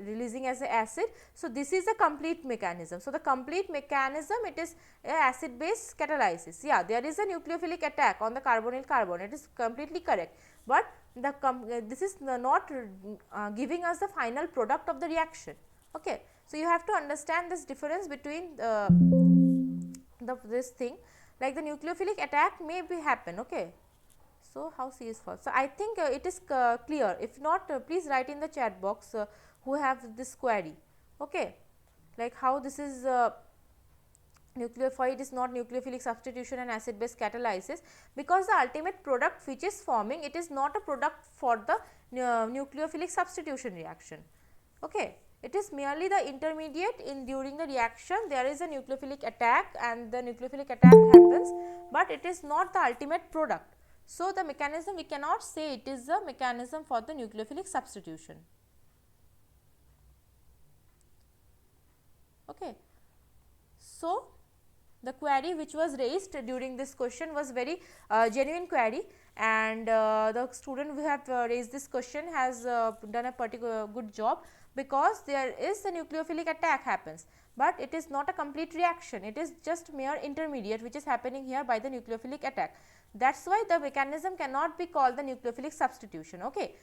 releasing as a acid. So this is a complete mechanism. So the complete mechanism, it is acid base catalysis. Yeah, there is a nucleophilic attack on the carbonyl carbon, it is completely correct, but the this is not giving us the final product of the reaction. Okay, so you have to understand this difference between this thing, like the nucleophilic attack may be happen. Okay, so how C is false? So I think it is clear. If not, please write in the chat box who have this query. Okay, like how this is nucleophile is not nucleophilic substitution and acid base catalysis, because the ultimate product which is forming, it is not a product for the nucleophilic substitution reaction. Okay, it is merely the intermediate. In during the reaction there is a nucleophilic attack and the nucleophilic attack happens, but it is not the ultimate product. So the mechanism, we cannot say it is a mechanism for the nucleophilic substitution. Okay, so the query which was raised during this question was very genuine query, and the student who have raised this question has done a particular good job, because there is a nucleophilic attack happens, but it is not a complete reaction, it is just mere intermediate which is happening here by the nucleophilic attack. That is why the mechanism cannot be called the nucleophilic substitution. Okay,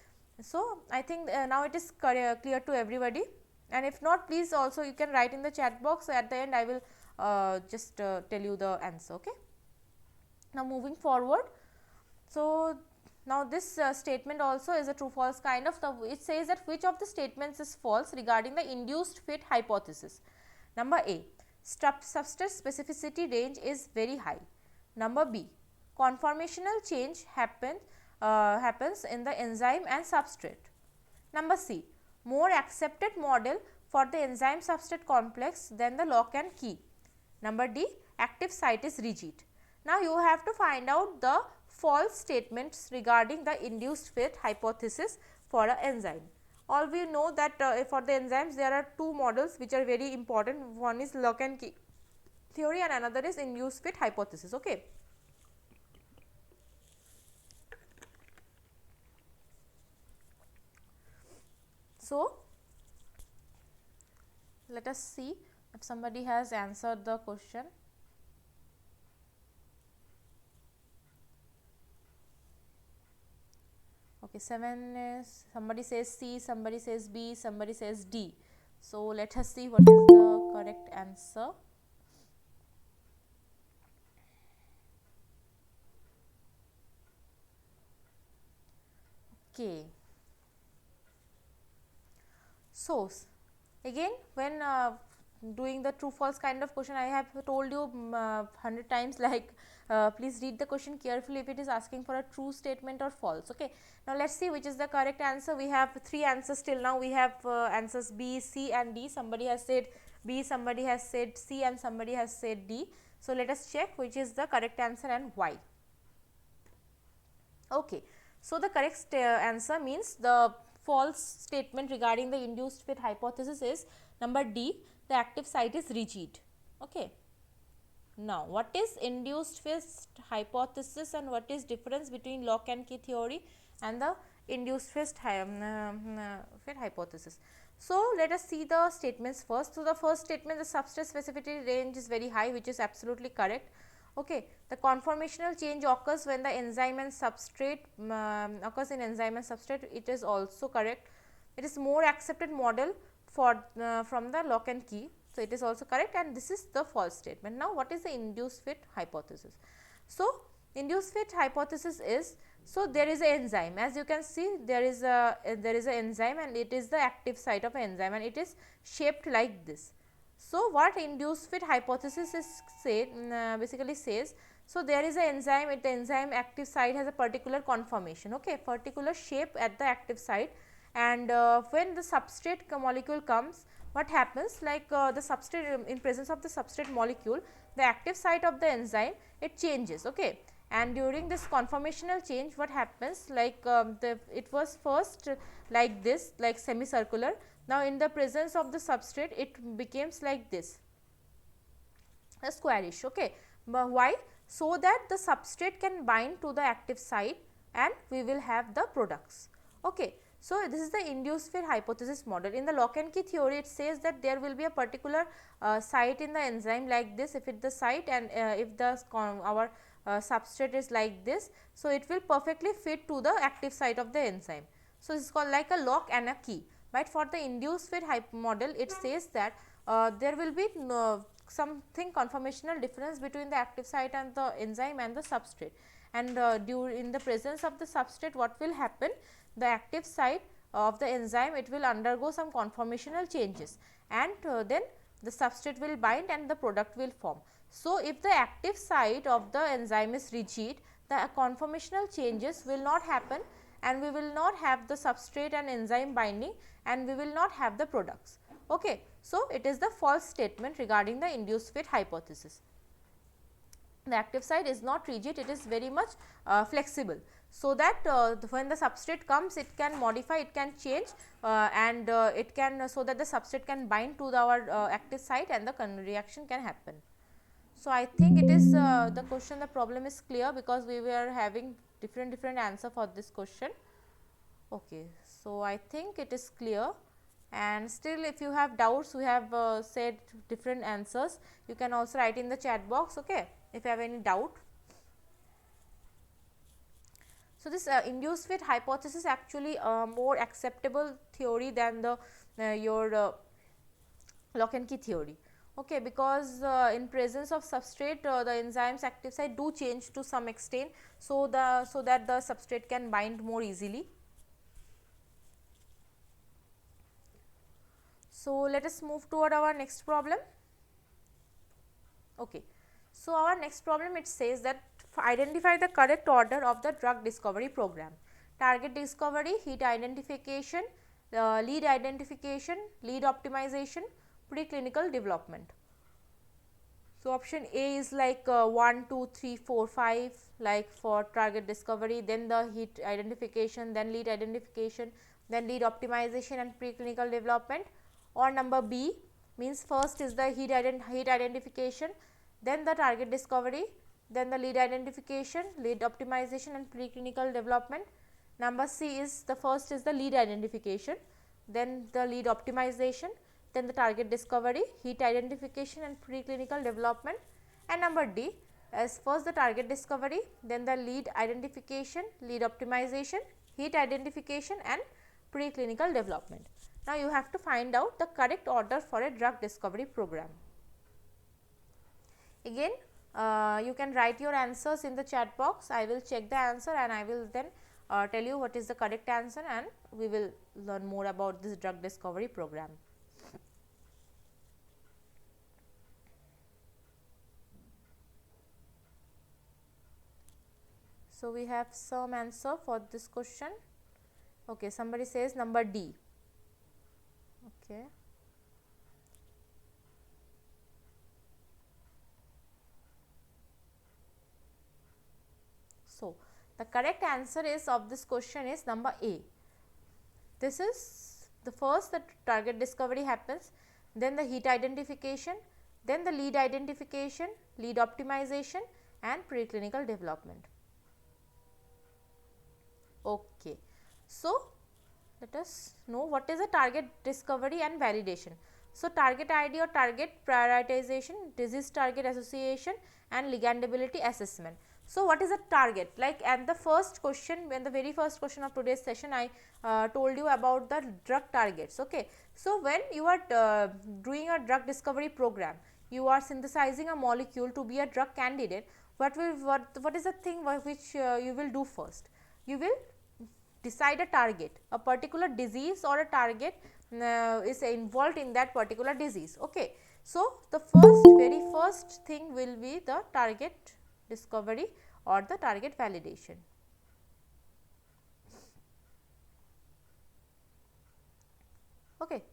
so I think now it is clear to everybody, and if not, please also you can write in the chat box. So at the end I will just tell you the answer. Okay, now moving forward, so now this statement also is a true false kind of. It says that which of the statements is false regarding the induced fit hypothesis. Number A, substrate specificity range is very high. Number B, conformational change happens in the enzyme and substrate. Number C, more accepted model for the enzyme substrate complex than the lock and key. Number D, active site is rigid. Now you have to find out the false statements regarding the induced fit hypothesis for an enzyme. All we know that for the enzymes there are two models which are very important. One is lock and key theory and another is induced fit hypothesis. Okay. So let us see if somebody has answered the question. Okay, 7 is, somebody says C, somebody says B, somebody says D. So let us see what is the correct answer. Okay. So again, when doing the true false kind of question, I have told you 100 times, like please read the question carefully if it is asking for a true statement or false. Okay, now let us see which is the correct answer. We have 3 answers till now. We have answers B, C and D. Somebody has said B, somebody has said C and somebody has said D. So let us check which is the correct answer and why. Okay, so the correct answer means the false statement regarding the induced fit hypothesis is number D, the active site is rigid. Okay, Now, what is induced fit hypothesis and what is difference between lock and key theory and the induced fit hypothesis? So, let us see the statements first. So, the first statement, the substrate specificity range is very high, which is absolutely correct. Okay. The conformational change occurs when the enzyme and substrate occurs in enzyme and substrate, it is also correct. It is more accepted model for from the lock and key. So, it is also correct, and this is the false statement. Now, what is the induced fit hypothesis? So, induced fit hypothesis is, so there is an enzyme, as you can see there is a enzyme and it is the active site of an enzyme and it is shaped like this. So, what induced fit hypothesis is basically says, so there is an enzyme, the enzyme active site has a particular conformation, okay, particular shape at the active site, and when the substrate molecule comes, what happens, like the substrate in presence of the substrate molecule, the active site of the enzyme, it changes, okay, and during this conformational change what happens, like it was first like this, like semicircular. Now, in the presence of the substrate it becomes like this, a squarish, okay. But why? So that the substrate can bind to the active site and we will have the products, okay. So, this is the induced fit hypothesis model. In the lock and key theory, it says that there will be a particular site in the enzyme like this, if it is the site, and if the our substrate is like this. So, it will perfectly fit to the active site of the enzyme. So, this is called like a lock and a key. But for the induced fit model, it says that there will be something conformational difference between the active site and the enzyme and the substrate, and in the presence of the substrate what will happen, the active site of the enzyme, it will undergo some conformational changes, and then the substrate will bind and the product will form. So, if the active site of the enzyme is rigid, the conformational changes will not happen and we will not have the substrate and enzyme binding and we will not have the products, okay. So, it is the false statement regarding the induced fit hypothesis. The active site is not rigid, it is very much flexible. So, that when the substrate comes, it can modify, it can change and it can, so that the substrate can bind to our active site and the reaction can happen. So, I think it is the question, the problem is clear, because we were having different answer for this question, okay. So, I think it is clear, and still if you have doubts, we have said different answers, you can also write in the chat box, okay, if you have any doubt. So, this induced fit hypothesis actually more acceptable theory than the your lock and key theory, okay, because in presence of substrate the enzymes active site do change to some extent, so that the substrate can bind more easily. So, let us move toward our next problem, okay. So, our next problem, it says that identify the correct order of the drug discovery program. Target discovery, hit identification, lead identification, lead optimization, preclinical development. So, option A is like 1, 2, 3, 4, 5 like for target discovery, then the hit identification, then lead identification, then lead optimization and preclinical development, or number B means first is the hit identification, then the target discovery, then the lead identification, lead optimization and preclinical development. Number C is the first is the lead identification, then the lead optimization, then the target discovery, hit identification and preclinical development, and number D as first the target discovery, then the lead identification, lead optimization, hit identification and preclinical development. Now, you have to find out the correct order for a drug discovery program. Again, you can write your answers in the chat box. I will check the answer and I will then tell you what is the correct answer, and we will learn more about this drug discovery program. So, we have some answer for this question. Okay, somebody says number D. Okay. So, the correct answer is of this question is number A. This is the first, the target discovery happens, then the hit identification, then the lead identification, lead optimization and preclinical development. Okay. So, let us know what is a target discovery and validation. So, target ID or target prioritization, disease target association and ligandability assessment. So, what is a target? Like at the first question, when the very first question of today's session, I told you about the drug targets. Okay. So, when you are doing a drug discovery program, you are synthesizing a molecule to be a drug candidate. What is the thing which you will do first? You will decide a target, a particular disease or a target is involved in that particular disease. Okay. So, the very first thing will be the target discovery or the target validation. Okay.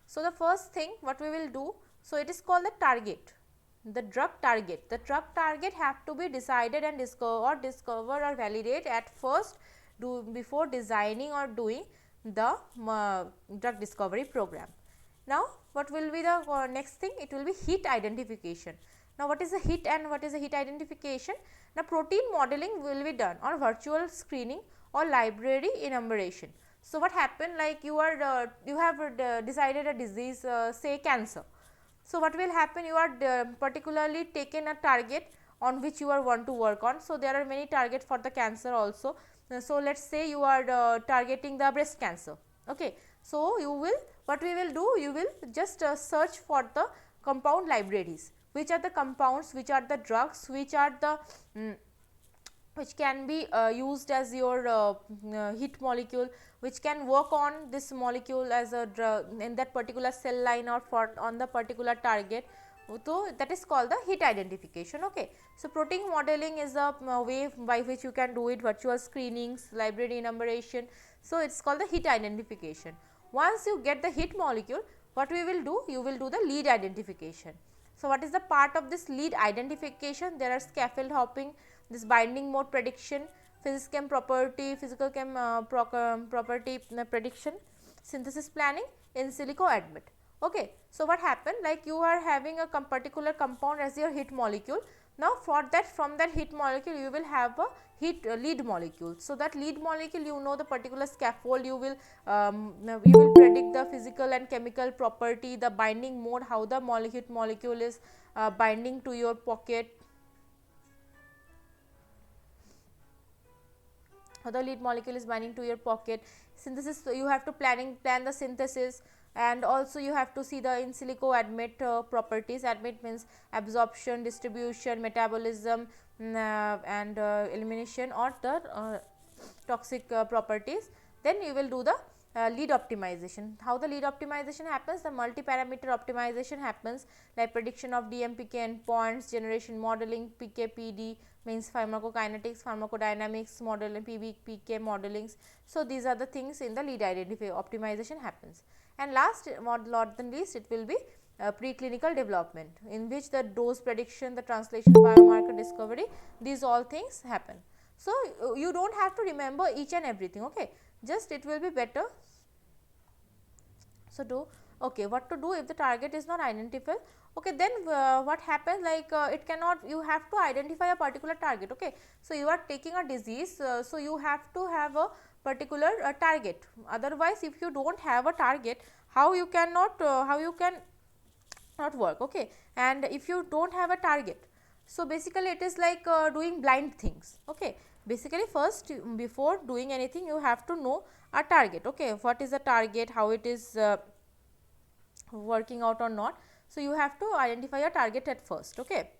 So, the first thing what we will do, so it is called the target, the drug target. The drug target have to be decided and discover or validate at first before designing or doing the drug discovery program. Now, what will be the next thing? It will be hit identification. Now, what is a hit and what is a hit identification? Now, protein modeling will be done or virtual screening or library enumeration. So, what happened, like you have decided a disease, say cancer. So, what will happen, you are particularly taken a target on which you are want to work on. So, there are many targets for the cancer also. So, let us say you are targeting the breast cancer. Okay. So, you will, what we will do, you will just search for the compound libraries, which are the compounds, which are the drugs, which are the which can be used as your hit molecule, which can work on this molecule as a drug in that particular cell line or for on the particular target. So, that is called the hit identification. Okay. So, protein modeling is a way by which you can do it, virtual screenings, library enumeration. So, it is called the hit identification. Once you get the hit molecule, what we will do? You will do the lead identification. So, what is the part of this lead identification? There are scaffold hopping, this binding mode prediction, physical chem property, physical chem property prediction, synthesis planning, in silico admit. Okay. So, what happened, like you are having a particular compound as your hit molecule. Now, for that, from that hit molecule you will have a lead molecule. So, that lead molecule, you know the particular scaffold, you will predict the physical and chemical property, the binding mode, how the molecule is binding to your pocket, how the lead molecule is binding to your pocket. Synthesis, so you have to plan the synthesis, and also you have to see the in silico admit properties. Admit means absorption, distribution, metabolism and elimination or the toxic properties. Then you will do the lead optimization. How the lead optimization happens? The multi-parameter optimization happens, like prediction of DMPK endpoints, generation modeling, PK/PD means pharmacokinetics, pharmacodynamics, model and PK modelings. So, these are the things in the lead optimization happens. And last not the least, it will be preclinical development, in which the dose prediction, the translation, biomarker discovery, these all things happen. So, you do not have to remember each and everything. Okay. Just it will be better. So, okay, what to do if the target is not identified? Okay, then what happens, like it cannot, you have to identify a particular target. Okay. So, you are taking a disease, so you have to have a particular target. Otherwise, if you do not have a target, how you can not work. Okay. And if you do not have a target, so basically it is like doing blind things. Okay. Basically, first before doing anything, you have to know a target. Okay. What is the target, how it is working out or not. So, you have to identify a target at first. Okay.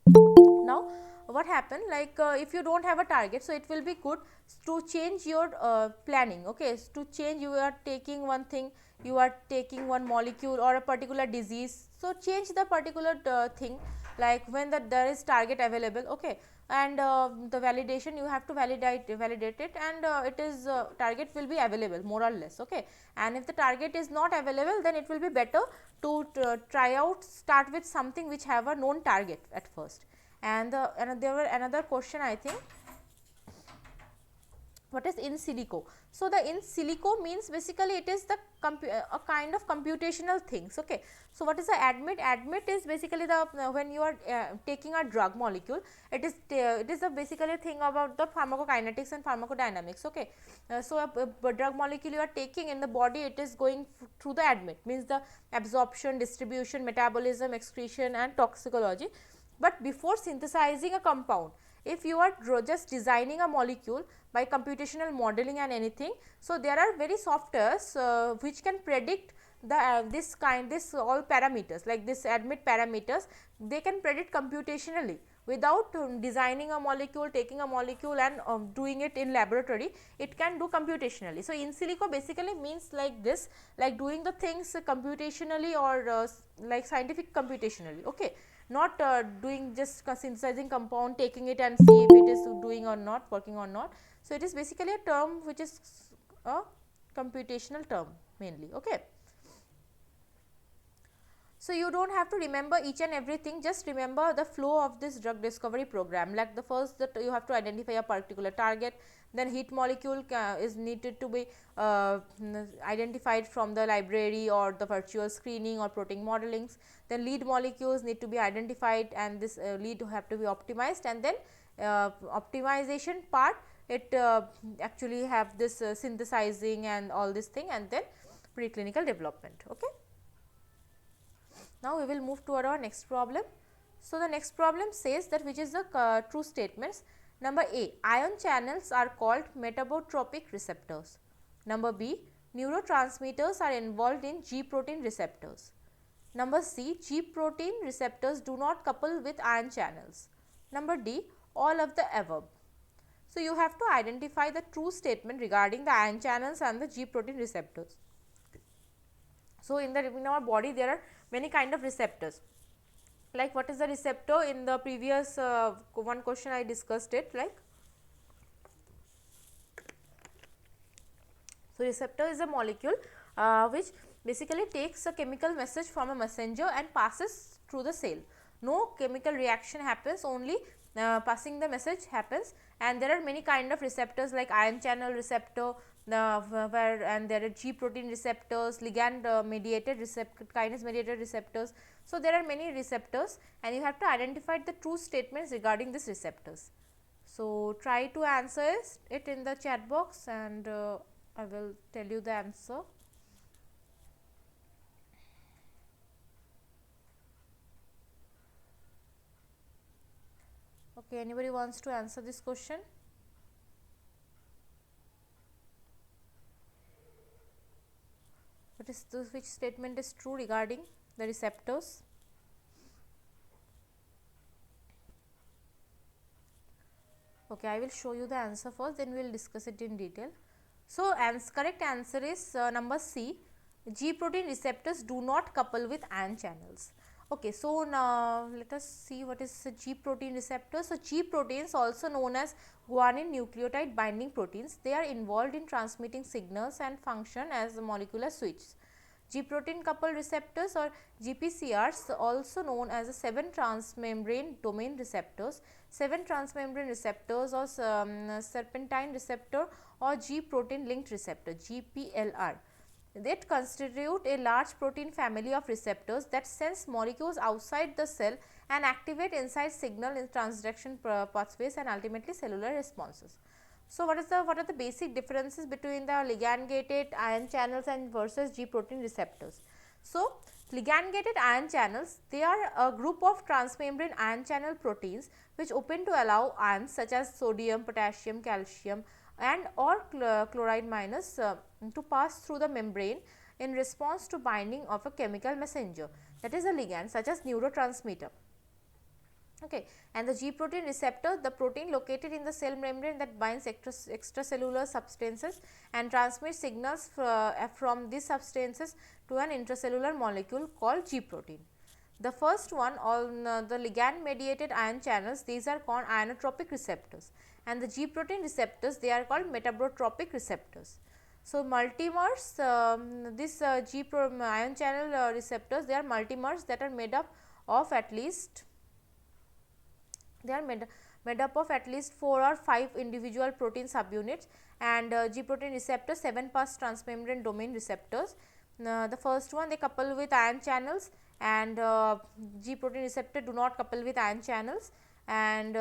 Now, what happened, like if you do not have a target, so it will be good to change your planning. Okay. To change, you are taking one thing, you are taking one molecule or a particular disease. So, change the particular thing, like when there is target available. Okay. And the validation, you have to validate it, and it is target will be available more or less. Okay. And if the target is not available, then it will be better to try out, start with something which have a known target at first. And there were another question, I think. What is in silico? So the in silico means basically it is the a kind of computational things. Okay. So what is the admit? Admit is basically the when you are taking a drug molecule, it is a basically a thing about the pharmacokinetics and pharmacodynamics. Okay. So a drug molecule you are taking in the body, it is going through the admit, means the absorption, distribution, metabolism, excretion and toxicology. But before synthesizing a compound, if you are just designing a molecule by computational modeling and anything, so there are very softwares which can predict the this all parameters, like this admit parameters, they can predict computationally without designing a molecule, taking a molecule and doing it in laboratory. It can do computationally. So in silico basically means like this, like doing the things computationally or like scientific computationally. Okay. Not doing just synthesizing compound, taking it and see if it is doing or not, working or not. So it is basically a term which is a computational term mainly. Okay. So you don't have to remember each and everything, just remember the flow of this drug discovery program. Like the first, that you have to identify a particular target, then hit molecule is needed to be identified from the library or the virtual screening or protein modelings. Then lead molecules need to be identified and this lead have to be optimized, and then optimization part, it actually have this synthesizing and all this thing, and then preclinical development. Okay. Now we will move to our next problem. So the next problem says that which is the true statements. Number A, ion channels are called metabotropic receptors. Number B, neurotransmitters are involved in G protein receptors. Number C, G protein receptors do not couple with ion channels. Number D, all of the above. So you have to identify the true statement regarding the ion channels and the G protein receptors. So in our body there are many kind of receptors. Like what is the receptor? In the previous one question I discussed it. Like, so receptor is a molecule which basically takes a chemical message from a messenger and passes through the cell. No chemical reaction happens, only passing the message happens. And there are many kind of receptors like ion channel receptor, and there are G protein receptors, ligand mediated receptor, kinase mediated receptors. So there are many receptors and you have to identify the true statements regarding these receptors. So try to answer it in the chat box and I will tell you the answer. Okay, anybody wants to answer this question? What is which statement is true regarding the receptors? Okay, I will show you the answer first, then we will discuss it in detail. So correct answer is number C, G protein receptors do not couple with ion channels. Okay, so now let us see what is the G protein receptor. So G proteins, also known as guanine nucleotide binding proteins, they are involved in transmitting signals and function as a molecular switch. G protein coupled receptors or GPCRs, also known as 7 transmembrane domain receptors, 7 transmembrane receptors or serpentine receptor or G protein linked receptor, GPLR. That constitute a large protein family of receptors that sense molecules outside the cell and activate inside signal in transduction pathways and ultimately cellular responses. So what are the basic differences between the ligand gated ion channels and versus G protein receptors? So ligand gated ion channels, they are a group of transmembrane ion channel proteins which open to allow ions such as sodium, potassium, calcium and or chloride minus to pass through the membrane in response to binding of a chemical messenger, that is a ligand such as neurotransmitter. Okay. And the G protein receptor, the protein located in the cell membrane that binds extracellular substances and transmits signals from these substances to an intracellular molecule called G protein. The first one, on the ligand mediated ion channels, these are called ionotropic receptors, and the G protein receptors, they are called metabotropic receptors. So multimers, this ion channel receptors, they are multimers that are made up of at least made up of at least 4 or 5 individual protein subunits, and G protein receptor 7 pass transmembrane domain receptors. The first one, they couple with ion channels, and G protein receptor do not couple with ion channels, and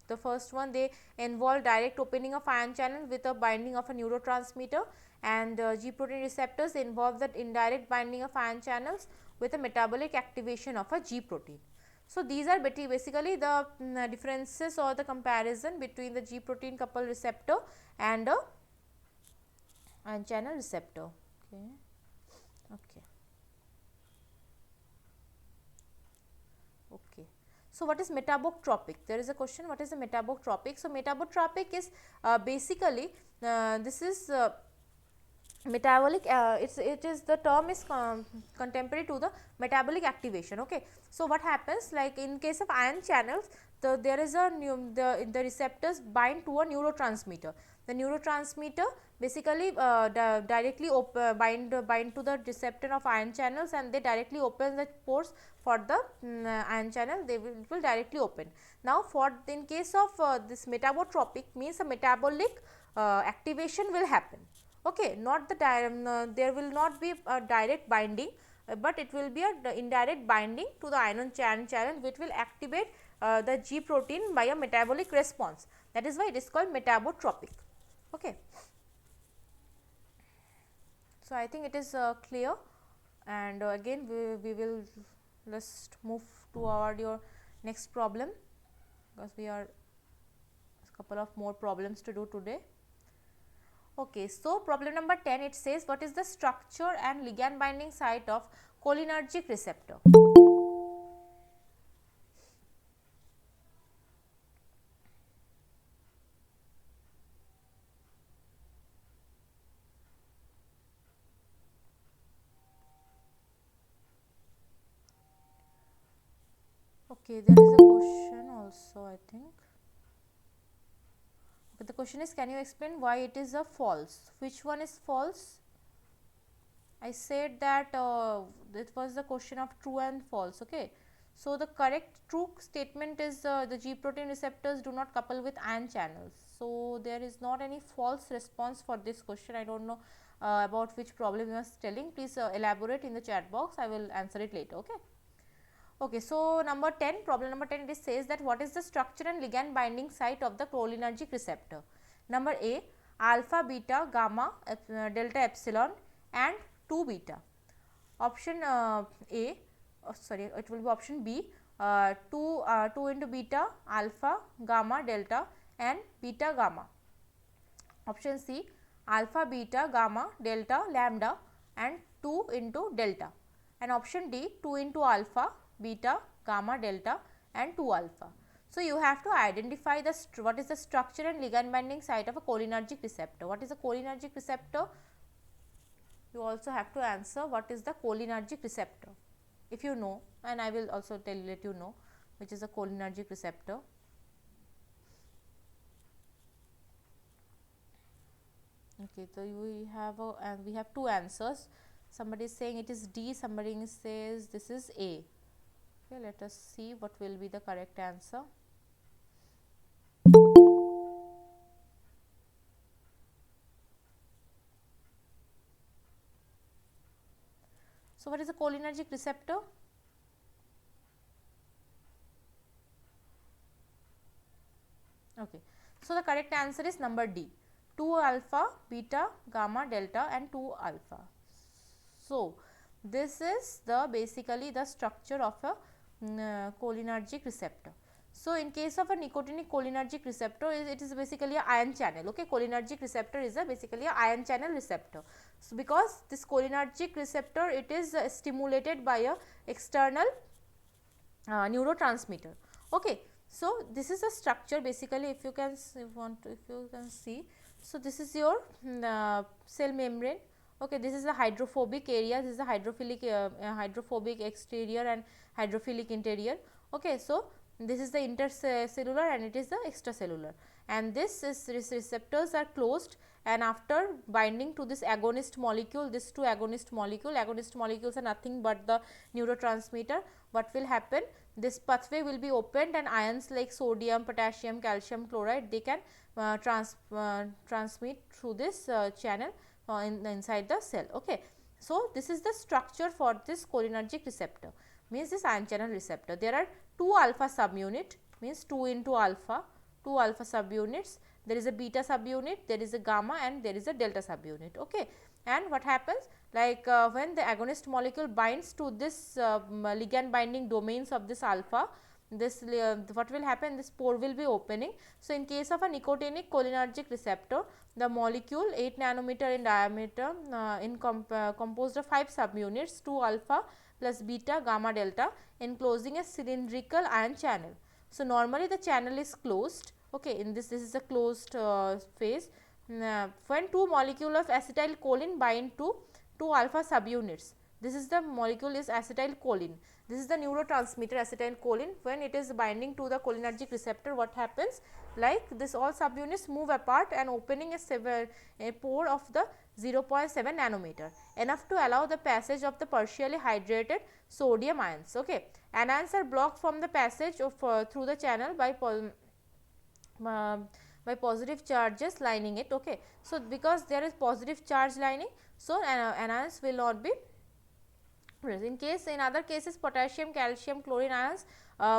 the first one, they involve direct opening of ion channel with a binding of a neurotransmitter, and G protein receptors involve that indirect binding of ion channels with a metabolic activation of a G protein. So, these are basically the differences or the comparison between the G protein coupled receptor and a ion channel receptor. Okay. So, what is metabotropic? There is a question, what is the metabotropic? So, metabotropic is basically this is metabolic, it is the term is contemporary to the metabolic activation. Okay. So, what happens, like in case of ion channels, there is a the receptors bind to a neurotransmitter. The neurotransmitter basically directly bind to the receptor of ion channels, and they directly open the pores for the ion channel, it will directly open. Now, for in case of this metabotropic, means a metabolic activation will happen. Okay, not the there will not be a direct binding, but it will be a indirect binding to the ion channel, which will activate the G protein by a metabolic response. That is why it is called metabotropic. Okay. So, I think it is clear, and again we will just move to your next problem, because we are a couple of more problems to do today. Okay, so problem number 10, it says, what is the structure and ligand binding site of cholinergic receptor? Okay, there is a question also, I think. Okay, the question is, can you explain why it is a false? Which one is false? I said that it was the question of true and false. Okay. So, the correct true statement is the G protein receptors do not couple with ion channels. So, there is not any false response for this question. I do not know about which problem you are telling. Please elaborate in the chat box. I will answer it later. Okay. Okay, so number 10, problem number 10, it says that what is the structure and ligand binding site of the cholinergic receptor? Number A, alpha, beta, gamma, delta, epsilon, and 2 beta. Option A, sorry, it will be option B, 2 into beta, alpha, gamma, delta, and beta, gamma. Option C, alpha, beta, gamma, delta, lambda, and 2 into delta. And option D, 2 into alpha, beta, gamma, delta, and 2 alpha. So, you have to identify the what is the structure and ligand binding site of a cholinergic receptor. What is a cholinergic receptor? You also have to answer what is the cholinergic receptor, if you know, and I will also let you know which is a cholinergic receptor. Okay, so we have two answers. Somebody is saying it is D, somebody says this is A. Okay, let us see what will be the correct answer. So, what is a cholinergic receptor? Okay. So, the correct answer is number D, 2 alpha, beta, gamma, delta, and 2 alpha. So, this is the basically the structure of a cholinergic receptor. So, in case of a nicotinic cholinergic receptor, it is basically a ion channel. Okay, cholinergic receptor is basically a ion channel receptor. So, because this cholinergic receptor, it is stimulated by a external neurotransmitter. Okay. So, this is a structure basically, if you can see. So, this is your cell membrane. Okay, this is the hydrophobic area, this is the hydrophilic hydrophobic exterior and hydrophilic interior. Okay, so this is the intercellular and it is the extracellular, and this receptors are closed, and after binding to this agonist molecule, this two agonist molecules are nothing but the neurotransmitter. What will happen? this pathway will be opened and ions like sodium, potassium, calcium chloride, they can transmit through this channel inside the cell. Okay. So, this is the structure for this cholinergic receptor, means this ion channel receptor. There are 2 alpha subunit, means 2 into alpha, 2 alpha subunits, there is a beta subunit, there is a gamma and there is a delta subunit. Okay. And what happens, like when the agonist molecule binds to this ligand binding domains of this alpha, this what will happen, this pore will be opening. So, in case of a nicotinic cholinergic receptor, the molecule 8 nanometer in diameter composed of 5 subunits, 2 alpha plus beta, gamma, delta, enclosing a cylindrical ion channel. So, normally the channel is closed. Okay, in this is a closed phase. When 2 molecule of acetylcholine bind to 2 alpha subunits, this is the molecule is acetylcholine. This is the neurotransmitter acetylcholine. When it is binding to the cholinergic receptor, what happens, like this all subunits move apart and opening a pore of the 0.7 nanometer, enough to allow the passage of the partially hydrated sodium ions. Okay. Anions are blocked from the passage of through the channel by positive charges lining it. Okay. So, because there is positive charge lining, so anions will not be present. In other cases, potassium, calcium, chlorine ions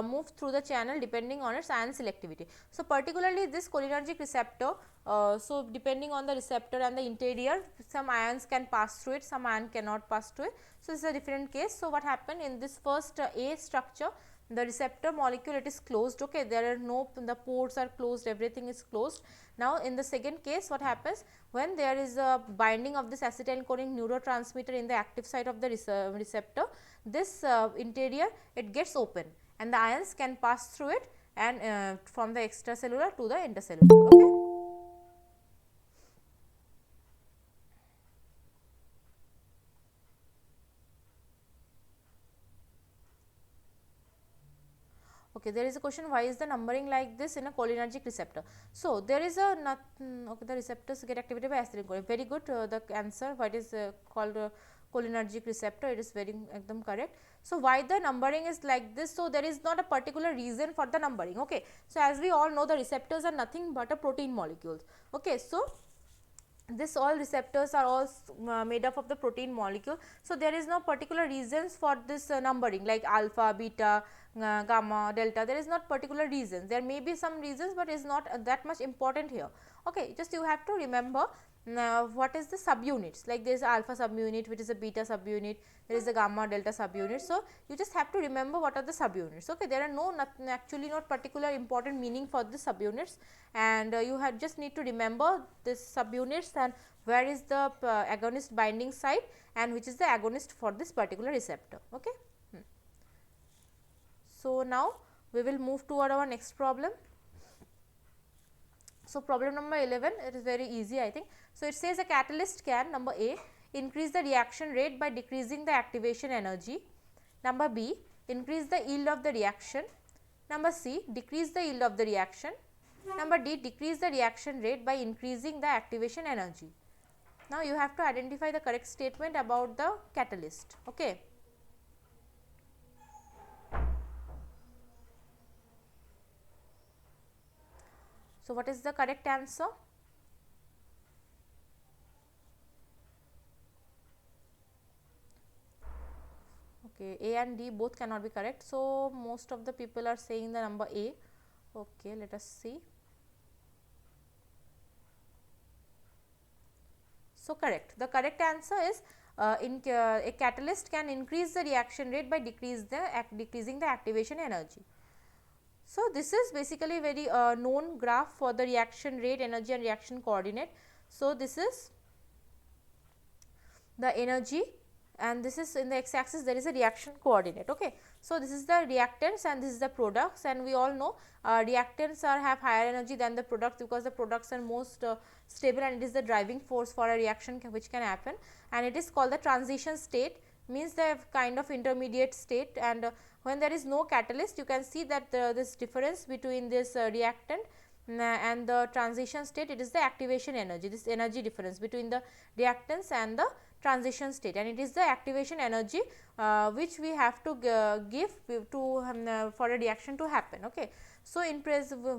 move through the channel depending on its ion selectivity. So, particularly this cholinergic receptor, so depending on the receptor and the interior, some ions can pass through it, some ion cannot pass through it. So, this is a different case. So, what happened in this first A structure, the receptor molecule, it is closed. Okay, there are no, the pores are closed, everything is closed. Now, in the second case, what happens, when there is a binding of this acetylcholine neurotransmitter in the active site of the receptor, this interior, it gets open and the ions can pass through it and from the extracellular to the intercellular. Okay. Okay, there is a question, why is the numbering like this in a cholinergic receptor? So, there is a okay, the receptors get activated by acetylcholine. Very good, the answer, what is called cholinergic receptor, it is very correct. So, why the numbering is like this? So, there is not a particular reason for the numbering. Okay. So, as we all know, the receptors are nothing but a protein molecules. Okay. So, this all receptors are all made up of the protein molecule. So, there is no particular reasons for this numbering like alpha, beta, gamma, delta, there is not particular reasons. There may be some reasons, but is not that much important here. Okay, just you have to remember what is the subunits, like there is alpha subunit, which is a beta subunit, there is a gamma, delta subunit. So, you just have to remember what are the subunits. Okay, there are no actually not particular important meaning for the subunits, and you have just need to remember this subunits and where is the agonist binding site and which is the agonist for this particular receptor. Okay. So, now we will move toward our next problem. So, problem number 11, it is very easy, I think. So, it says a catalyst can, number A, increase the reaction rate by decreasing the activation energy. Number B, increase the yield of the reaction. Number C, decrease the yield of the reaction. Number D, decrease the reaction rate by increasing the activation energy. Now, you have to identify the correct statement about the catalyst. Okay. So, what is the correct answer? Okay, A and D both cannot be correct. So, most of the people are saying the number A. Okay, let us see. So, correct. The correct answer is a catalyst can increase the reaction rate by decreasing the activation energy. So, this is basically very known graph for the reaction rate, energy and reaction coordinate. So, this is the energy and this is in the x axis there is a reaction coordinate. Okay. So, this is the reactants and this is the products, and we all know reactants have higher energy than the products because the products are most stable and it is the driving force for a reaction which can happen, and it is called the transition state, means the kind of intermediate state, and when there is no catalyst you can see that this difference between this reactant and the transition state, it is the activation energy, this energy difference between the reactants and the transition state, and it is the activation energy which we have to give to for a reaction to happen. Okay. So,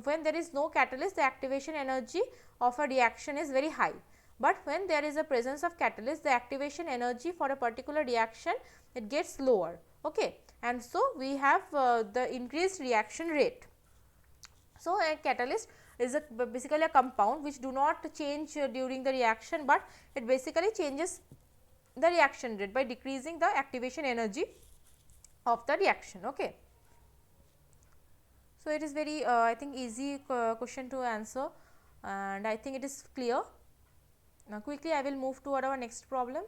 when there is no catalyst, the activation energy of a reaction is very high, but when there is a presence of catalyst, the activation energy for a particular reaction, it gets lower. Okay. And so, we have the increased reaction rate. So, a catalyst is basically a compound which do not change during the reaction, but it basically changes the reaction rate by decreasing the activation energy of the reaction. Okay. So, it is very I think easy question to answer, and I think it is clear. Now, quickly I will move to our next problem.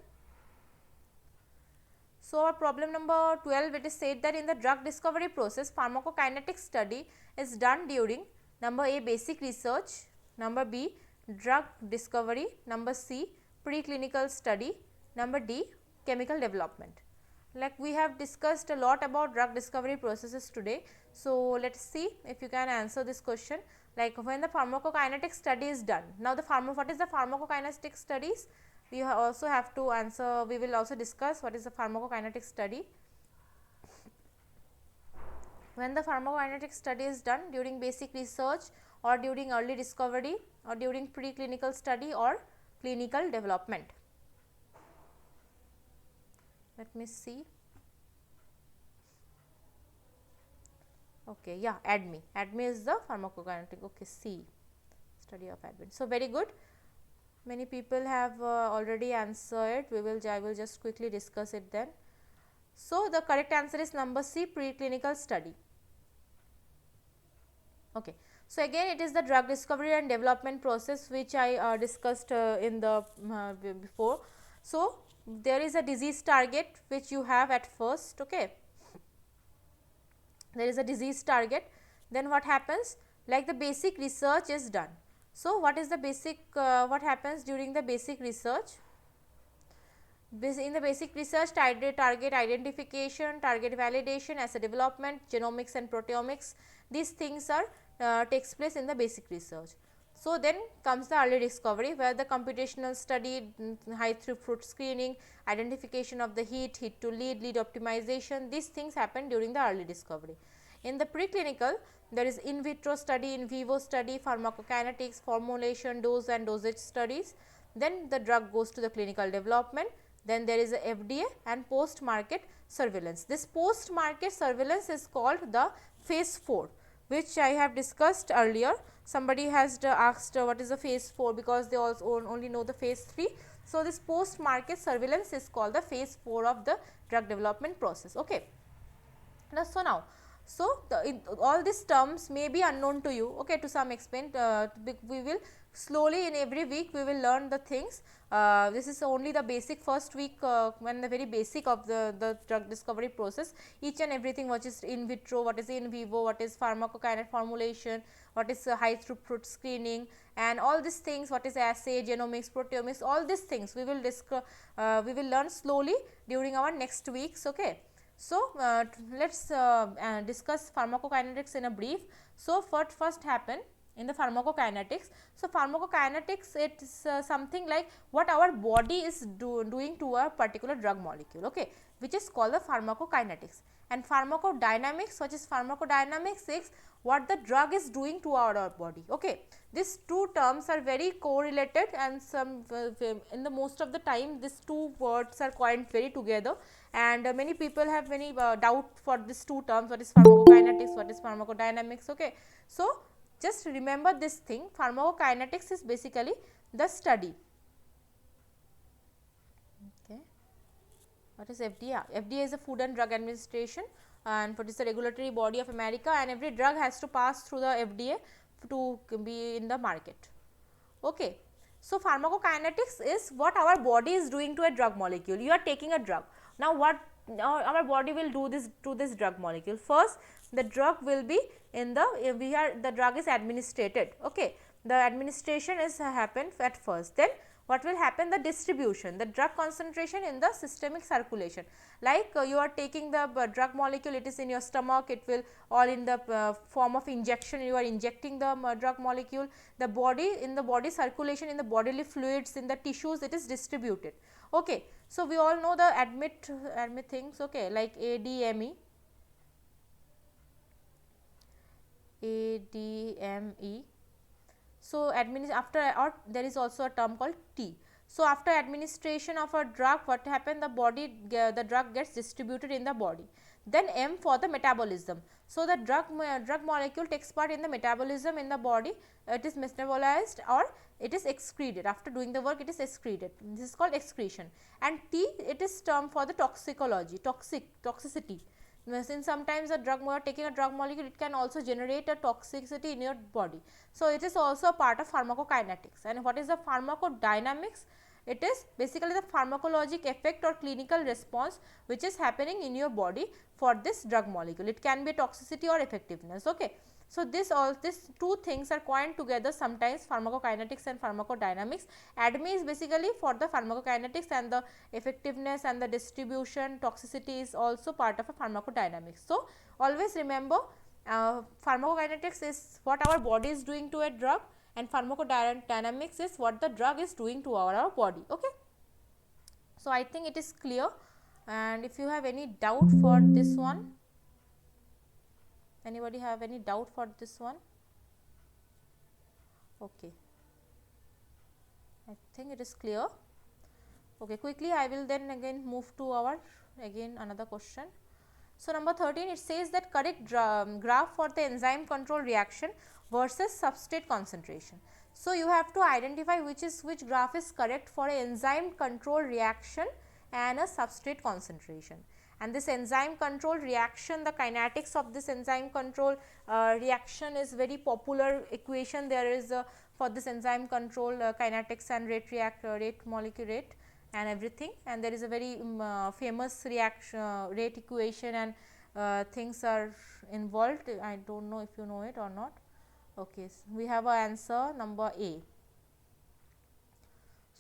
So, our problem number 12, it is said that in the drug discovery process, pharmacokinetic study is done during number A, basic research, number B, drug discovery, number C, preclinical study, number D, chemical development. Like we have discussed a lot about drug discovery processes today. So, let us see if you can answer this question, like when the pharmacokinetic study is done. Now, what is the pharmacokinetic studies? We also have to answer, we will also discuss what is the pharmacokinetic study. When the pharmacokinetic study is done during basic research or during early discovery or during preclinical study or clinical development. Let me see. Okay, yeah, ADME. ADME is the pharmacokinetic. Okay, C, study of ADME. So, very good. Many people have already answered. I will just quickly discuss it then. So, the correct answer is number C, preclinical study. Okay. So, again it is the drug discovery and development process which I discussed in the before. So, there is a disease target which you have at first. Okay. There is a disease target, then what happens, like the basic research is done. So, what is the basic what happens during the basic research? In the basic research, target identification, target validation, assay development, genomics and proteomics, these things are takes place in the basic research. So, then comes the early discovery where the computational study, high throughput screening, identification of the heat to lead optimization, these things happen during the early discovery. In the preclinical, there is in vitro study, in vivo study, pharmacokinetics, formulation, dose and dosage studies. Then the drug goes to the clinical development. Then there is a FDA and post market surveillance. This post market surveillance is called the phase 4, which I have discussed earlier. Somebody has asked what is the phase 4, because they also only know the phase 3. So, this post market surveillance is called the phase 4 of the drug development process. Okay. Now, all these terms may be unknown to you, okay, to some extent. We will slowly in every week we will learn the things. This is only the basic first week, when the very basic of the drug discovery process, each and everything what is in vitro, what is in vivo, what is pharmacokinetic formulation, what is high throughput screening, and all these things, what is assay, genomics, proteomics, all these things we will learn slowly during our next weeks. Okay. So, let us discuss pharmacokinetics in a brief. So, what first happen in the pharmacokinetics? So, pharmacokinetics, it is something like what our body is doing to a particular drug molecule, okay, which is called the pharmacokinetics. And pharmacodynamics, which is pharmacodynamics, is what the drug is doing to our body. Okay. These two terms are very correlated, and some in the most of the time these two words are coined very together, and many people have many doubt for these two terms, what is pharmacokinetics, what is pharmacodynamics. Okay. So, just remember this thing, pharmacokinetics is basically the study. Okay. What is FDA? FDA is the Food and Drug Administration, and what is the regulatory body of America, and every drug has to pass through the FDA to be in the market. Okay. So, pharmacokinetics is what our body is doing to a drug molecule. You are taking a drug. Now, what our body will do this to this drug molecule? First, the drug will be in the the drug is administered. Okay. The administration is happen at first. Then what will happen? The distribution, the drug concentration in the systemic circulation. Like you are taking the drug molecule, it is in your stomach, it will, or in the form of injection, you are injecting the drug molecule, the body, in the body circulation, in the bodily fluids, in the tissues, it is distributed. Okay. So, we all know the admit things, okay, like ADME, ADME. So, after, or there is also a term called T. So, after administration of a drug, what happen? The body, the drug gets distributed in the body. Then M for the metabolism. So, the drug molecule takes part in the metabolism in the body, it is metabolized or it is excreted. After doing the work, it is excreted. This is called excretion. And T, it is term for the toxicology, toxicity. Since sometimes a drug, taking a drug molecule, it can also generate a toxicity in your body. So, it is also a part of pharmacokinetics. And what is the pharmacodynamics? It is basically the pharmacologic effect or clinical response which is happening in your body for this drug molecule. It can be toxicity or effectiveness. Okay. So, these two things are coined together sometimes, pharmacokinetics and pharmacodynamics. ADME is basically for the pharmacokinetics, and the effectiveness and the distribution, toxicity is also part of a pharmacodynamics. So, always remember pharmacokinetics is what our body is doing to a drug, and pharmacodynamics is what the drug is doing to our body. Okay. So, I think it is clear, and if you have any doubt for this one, anybody have any doubt for this one? Okay, I think it is clear. Okay, quickly I will then again move to our another question. So, number 13, it says that correct graph for the enzyme control reaction versus substrate concentration. So, you have to identify which graph is correct for an enzyme control reaction and a substrate concentration. And this enzyme control reaction, the kinetics of this enzyme control reaction is very popular equation. There is for this enzyme control kinetics and rate molecule rate and everything, and there is a very famous reaction rate equation, and things are involved. I do not know if you know it or not. Okay, so we have a answer number A.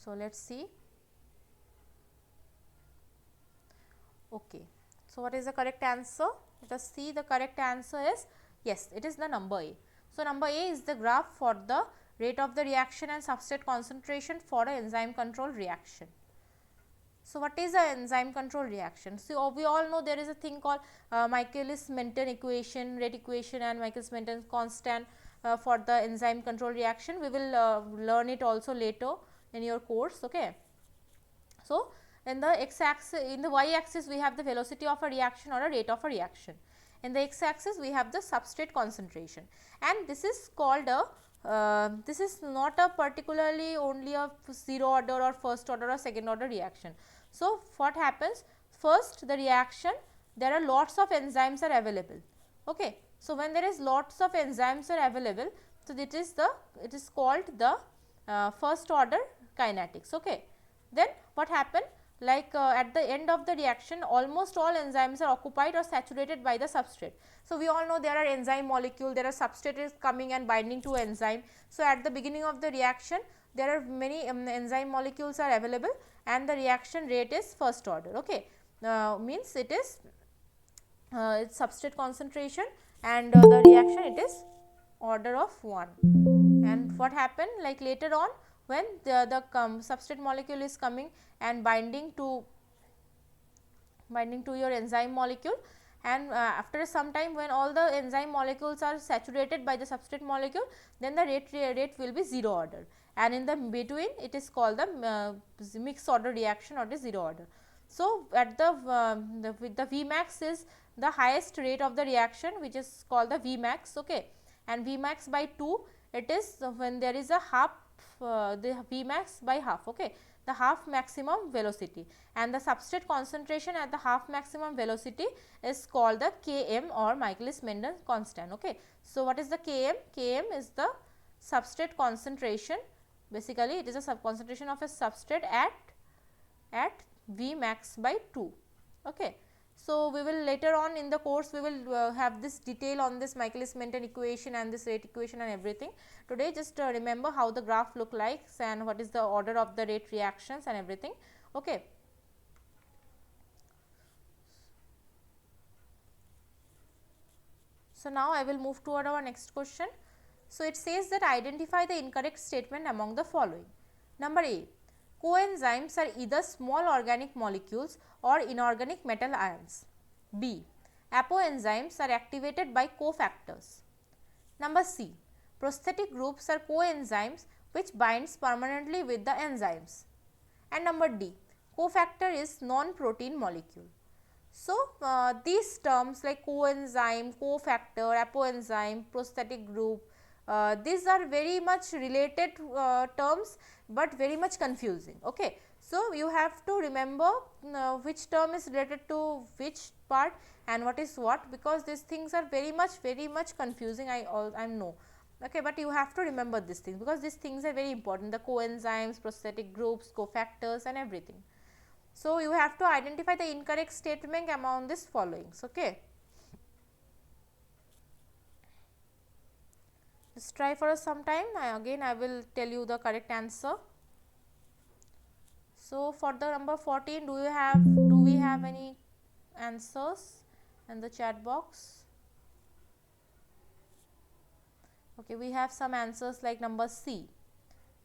So, let us see. Okay. So, what is the correct answer? Let us see. The correct answer is, yes, it is the number A. So, number A is the graph for the rate of the reaction and substrate concentration for an enzyme control reaction. So, what is an enzyme control reaction? So, we all know there is a thing called Michaelis-Menten equation, rate equation, and Michaelis-Menten constant for the enzyme control reaction. We will learn it also later in your course. Okay. So, in the x axis, in the y axis we have the velocity of a reaction or a rate of a reaction. In the x axis we have the substrate concentration, and this is called a this is not a particularly only a 0 order or first order or second order reaction. So, what happens? First, the reaction, there are lots of enzymes are available. Okay. So, when there is lots of enzymes are available, so it is called the first order kinetics. Okay. Then what happened? Like at the end of the reaction, almost all enzymes are occupied or saturated by the substrate. So, we all know there are enzyme molecule, there are substrates coming and binding to enzyme. So, at the beginning of the reaction, there are many enzyme molecules are available, and the reaction rate is first order. Okay. Means it is its substrate concentration, and the reaction, it is order of 1. And what happened? Like later on, when the substrate molecule is coming and binding to your enzyme molecule, and after some time when all the enzyme molecules are saturated by the substrate molecule, then the rate will be 0 order, and in the between it is called the mixed order reaction or the 0 order. So, at the Vmax is the highest rate of the reaction, which is called the Vmax. Okay. And Vmax by 2, it is when there is a half the Vmax by half. Okay. The half maximum velocity, and the substrate concentration at the half maximum velocity is called the Km or Michaelis-Menten constant. Okay. So, what is the Km? Km is the substrate concentration. Basically, it is a concentration of a substrate at Vmax by 2. Okay. So, we will later on in the course we will have this detail on this Michaelis-Menten equation and this rate equation and everything. Today just remember how the graph look like and what is the order of the rate reactions and everything. Okay. So, now I will move toward our next question. So, it says that identify the incorrect statement among the following. Number A, coenzymes are either small organic molecules or inorganic metal ions. B, apoenzymes are activated by cofactors. Number C, prosthetic groups are coenzymes which binds permanently with the enzymes. And number D, cofactor is non-protein molecule. So, these terms like coenzyme, cofactor, apoenzyme, prosthetic group, these are very much related terms, but very much confusing. Okay. So, you have to remember which term is related to which part and what is what, because these things are very much confusing, I know. Okay, but you have to remember these things because these things are very important, the coenzymes, prosthetic groups, cofactors and everything. So, you have to identify the incorrect statement among these followings. Okay. Just try for some time. Again I will tell you the correct answer. So, for the number 14, do we have any answers in the chat box? Okay, we have some answers like number C,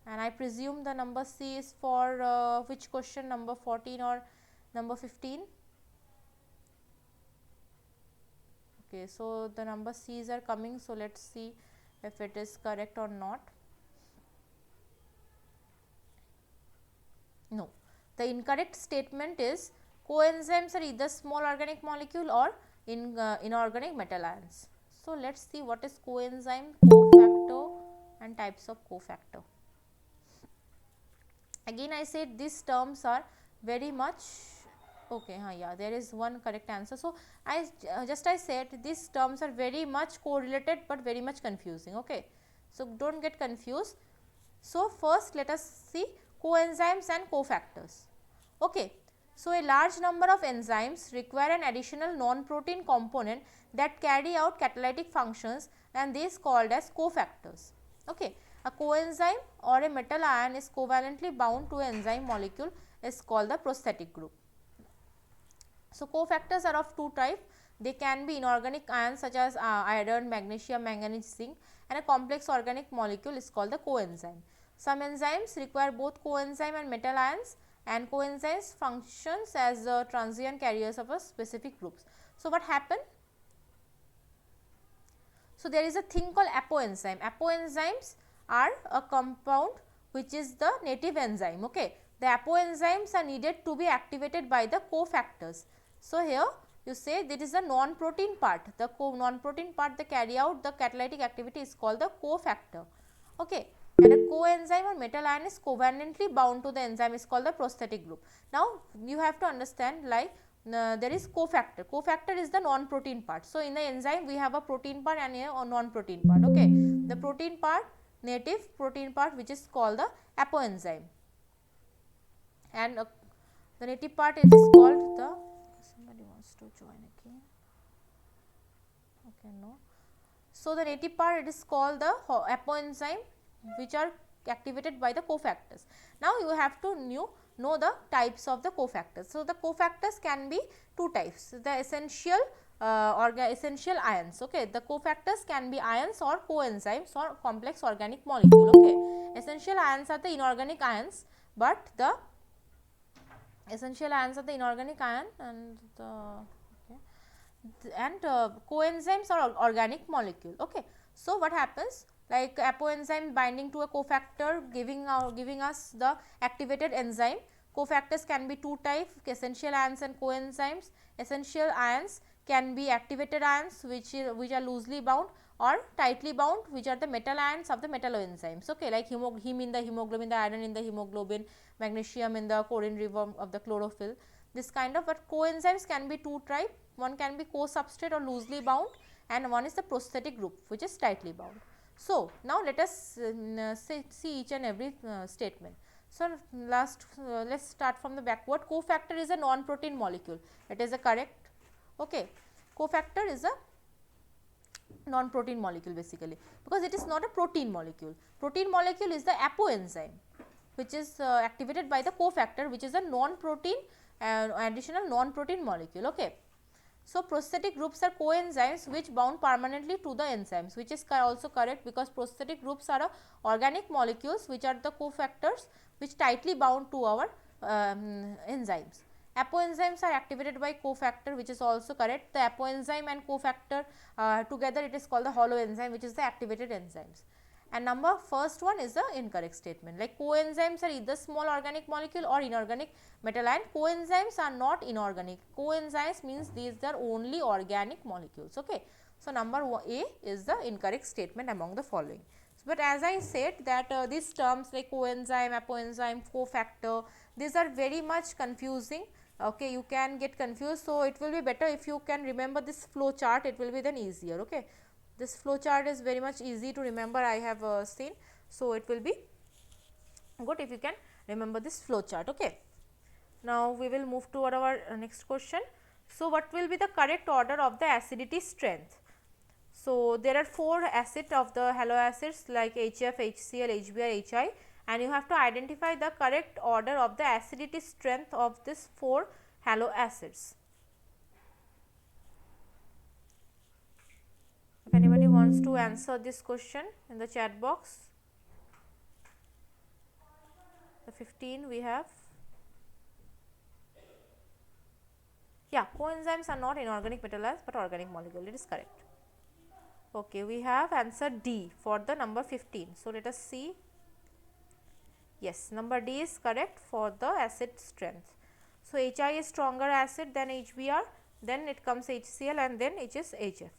and I presume the number C is for which question, number 14 or number 15? Okay, so the number C's are coming, so let us see if it is correct or not. No, the incorrect statement is coenzymes are either small organic molecule or inorganic metal ions. So, let us see what is coenzyme, cofactor and types of cofactor. Again I said these terms are very much okay, yeah, there is one correct answer. So, I said these terms are very much correlated but very much confusing. Okay. So, do not get confused. So, first let us see coenzymes and cofactors. Okay. So, a large number of enzymes require an additional non-protein component that carry out catalytic functions, and these called as cofactors. Okay. A coenzyme or a metal ion is covalently bound to an enzyme molecule is called the prosthetic group. So, cofactors are of two types. They can be inorganic ions such as iron, magnesium, manganese, zinc, and a complex organic molecule is called the coenzyme. Some enzymes require both coenzyme and metal ions, and coenzymes functions as transient carriers of a specific groups. So, what happen? So, there is a thing called apoenzyme. Apoenzymes are a compound which is the native enzyme. Okay. The apoenzymes are needed to be activated by the cofactors. So, here you say there is a non-protein part, the non-protein part that carry out the catalytic activity is called the cofactor. Okay. And a coenzyme or metal ion is covalently bound to the enzyme is called the prosthetic group. Now, you have to understand like there is cofactor. Cofactor is the non-protein part. So, in the enzyme we have a protein part and a non-protein part. Okay. The protein part, native protein part which is called the apoenzyme, and the native part it is called the, somebody wants to join again. Okay, no. So, the native part it is called the apoenzyme which are activated by the cofactors. Now, you have to know the types of the cofactors. So, the cofactors can be two types, the essential essential ions. Okay. The cofactors can be ions or coenzymes or complex organic molecule. Okay. Essential ions are the inorganic ions, but the essential ions are the inorganic ion and coenzymes are organic molecule. Okay. So, what happens? Like apoenzyme binding to a cofactor giving us the activated enzyme. Cofactors can be two types, essential ions and coenzymes. Essential ions can be activated ions which are loosely bound or tightly bound, which are the metal ions of the metalloenzymes. Okay, like heme in the hemoglobin, the iron in the hemoglobin, magnesium in the chlorine river of the chlorophyll. This kind of, but coenzymes can be two types. One can be co-substrate or loosely bound, and one is the prosthetic group which is tightly bound. So, now let us see each and every statement. So, let us start from the backward. Cofactor is a non-protein molecule. It is a correct. Okay. Cofactor is a non-protein molecule basically, because it is not a protein molecule. Protein molecule is the apoenzyme, which is activated by the cofactor, which is a non-protein additional non-protein molecule. Okay. So, prosthetic groups are coenzymes which bound permanently to the enzymes, which is also correct, because prosthetic groups are organic molecules which are the cofactors which tightly bound to our enzymes. Apoenzymes are activated by cofactor, which is also correct. The apoenzyme and cofactor together, it is called the holoenzyme, which is the activated enzymes. And number first one is the incorrect statement, like coenzymes are either small organic molecule or inorganic metal ion. Coenzymes are not inorganic. Coenzymes means these are only organic molecules. Okay. So, number A is the incorrect statement among the following. But as I said that these terms like coenzyme, apoenzyme, cofactor, these are very much confusing. Okay, you can get confused. So, it will be better if you can remember this flow chart, it will be then easier. Okay. This flow chart is very much easy to remember, I have seen. So, it will be good if you can remember this flow chart. Okay. Now, we will move to our next question. So, what will be the correct order of the acidity strength? So, there are 4 acid of the halo acids like HF, HCl, HBr, HI, and you have to identify the correct order of the acidity strength of these 4 halo acids. If anybody wants to answer this question in the chat box. The 15 we have. Yeah, coenzymes are not inorganic metal ions but organic molecule, it is correct. Okay, we have answer D for the number 15. So, let us see. Yes, number D is correct for the acid strength. So, HI is stronger acid than HBr, then it comes HCl, and then it is HF.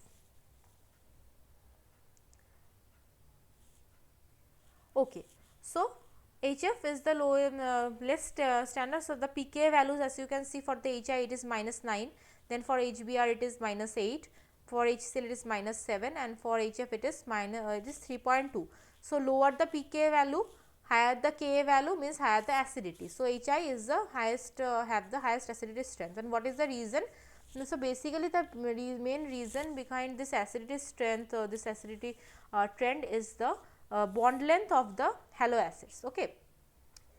Okay. So, HF is the less standard. So, the pK values, as you can see, for the HI it is -9, then for HBr it is -8, for HCl it is -7, and for HF it is 3.2. So, lower the pK value, higher the Ka value, means higher the acidity. So, HI is the highest have the highest acidity strength. And what is the reason? So, basically the main reason behind this acidity strength, this acidity trend is the bond length of the halo acids. Okay.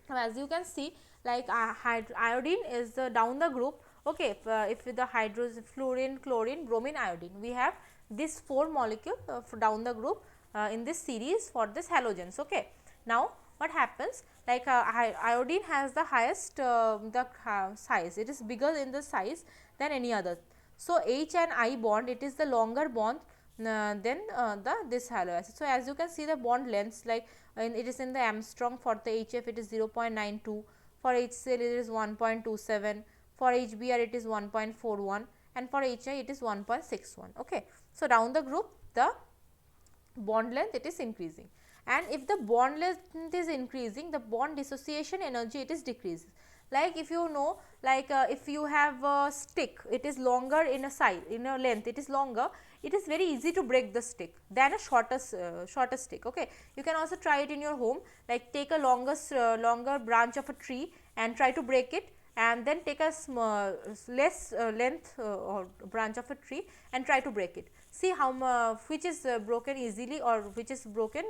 Now, as you can see, like iodine is down the group. Okay, if the hydrogen, fluorine, chlorine, bromine, iodine, we have these 4 molecules down the group in this series for this halogens. Okay. Now, what happens, like iodine has the highest size, it is bigger in the size than any other. So, H and I bond, it is the longer bond than this halo acid. So, as you can see the bond lengths, like it is in the Armstrong. For the HF it is 0.92, for HCl it is 1.27, for HBr it is 1.41, and for HI it is 1.61. Okay. So, down the group the bond length it is increasing, and if the bond length is increasing, the bond dissociation energy it is decreasing. Like if you know, like if you have a stick, it is longer in a size, in a length it is longer, it is very easy to break the stick than a shorter stick. Okay. You can also try it in your home, like take a longer branch of a tree and try to break it, and then take a less length or branch of a tree and try to break it. See how which is broken easily or which is broken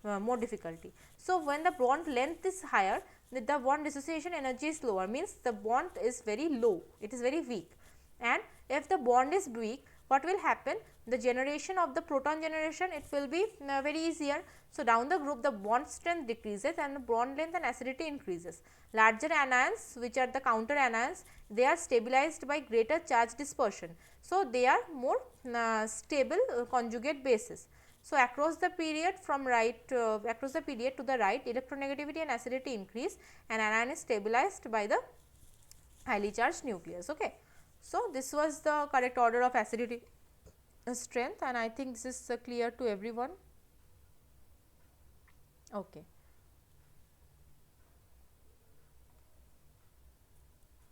more difficulty. So, when the bond length is higher, the bond dissociation energy is lower, means the bond is very low, it is very weak. And if the bond is weak, what will happen? The generation of the proton generation, it will be very easier. So, down the group the bond strength decreases and the bond length and acidity increases. Larger anions, which are the counter anions, they are stabilized by greater charge dispersion. So, they are more stable conjugate bases. So, across the period from across the period to the right, electronegativity and acidity increase, and anion is stabilized by the highly charged nucleus. Okay. So, this was the correct order of acidity strength, and I think this is clear to everyone. Okay.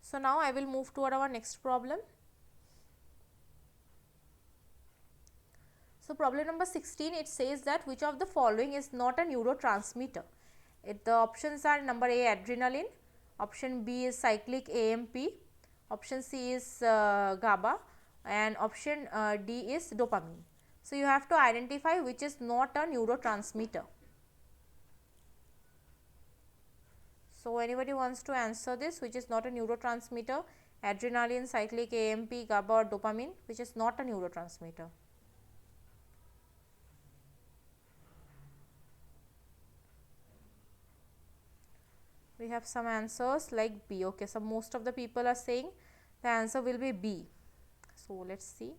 So, now I will move toward our next problem. So, problem number 16, it says that which of the following is not a neurotransmitter? The options are: number A adrenaline, option B is cyclic AMP, option C is GABA, and option D is dopamine. So, you have to identify which is not a neurotransmitter. So, anybody wants to answer this, which is not a neurotransmitter? Adrenaline, cyclic AMP, GABA or dopamine, which is not a neurotransmitter. We have some answers like B. Okay, so most of the people are saying the answer will be B. So, let us see.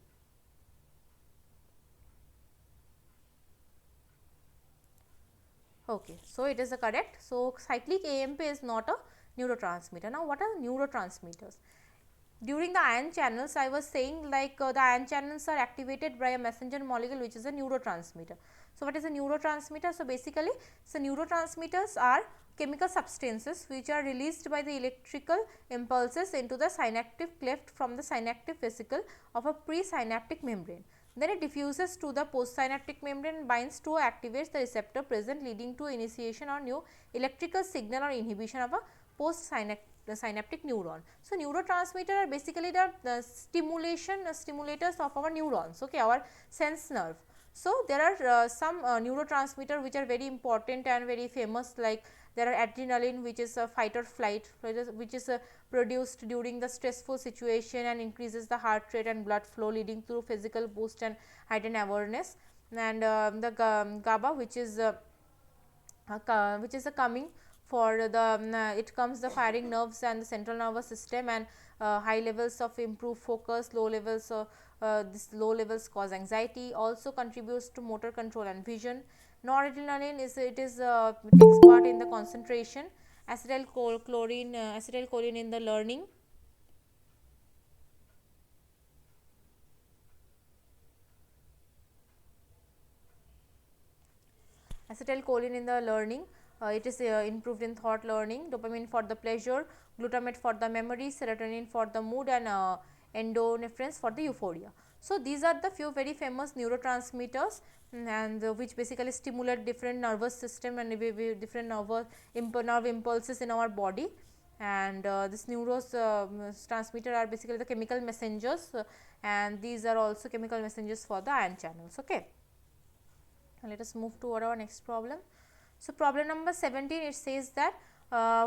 Okay, so it is a correct. So, cyclic AMP is not a neurotransmitter. Now, what are neurotransmitters? During the ion channels, I was saying like the ion channels are activated by a messenger molecule which is a neurotransmitter. So, what is a neurotransmitter? So, basically, so neurotransmitters are chemical substances which are released by the electrical impulses into the synaptic cleft from the synaptic vesicle of a presynaptic membrane. Then it diffuses to the postsynaptic membrane and binds to or activates the receptor present, leading to initiation or new electrical signal or inhibition of a postsynaptic neuron. So, neurotransmitter are basically the stimulators of our neurons, okay, our sense nerve. So, there are some neurotransmitter which are very important and very famous, like there are adrenaline, which is a fight or flight, which is produced during the stressful situation and increases the heart rate and blood flow, leading to physical boost and heightened awareness. And the GABA, which is a coming for the it comes the firing nerves and the central nervous system, and high levels of improved focus, low levels this low levels cause anxiety, also contributes to motor control and vision. Noradrenaline is takes part in the concentration, acetylcholine in the learning, acetylcholine in the learning. It is improved in thought learning, dopamine for the pleasure, glutamate for the memory, serotonin for the mood, and endorphins for the euphoria. So, these are the few very famous neurotransmitters, and which basically stimulate different nervous system and different nerve impulses in our body. And this neurotransmitter are basically the chemical messengers, and these are also chemical messengers for the ion channels. Okay. Let us move to our next problem. So, problem number 17, it says that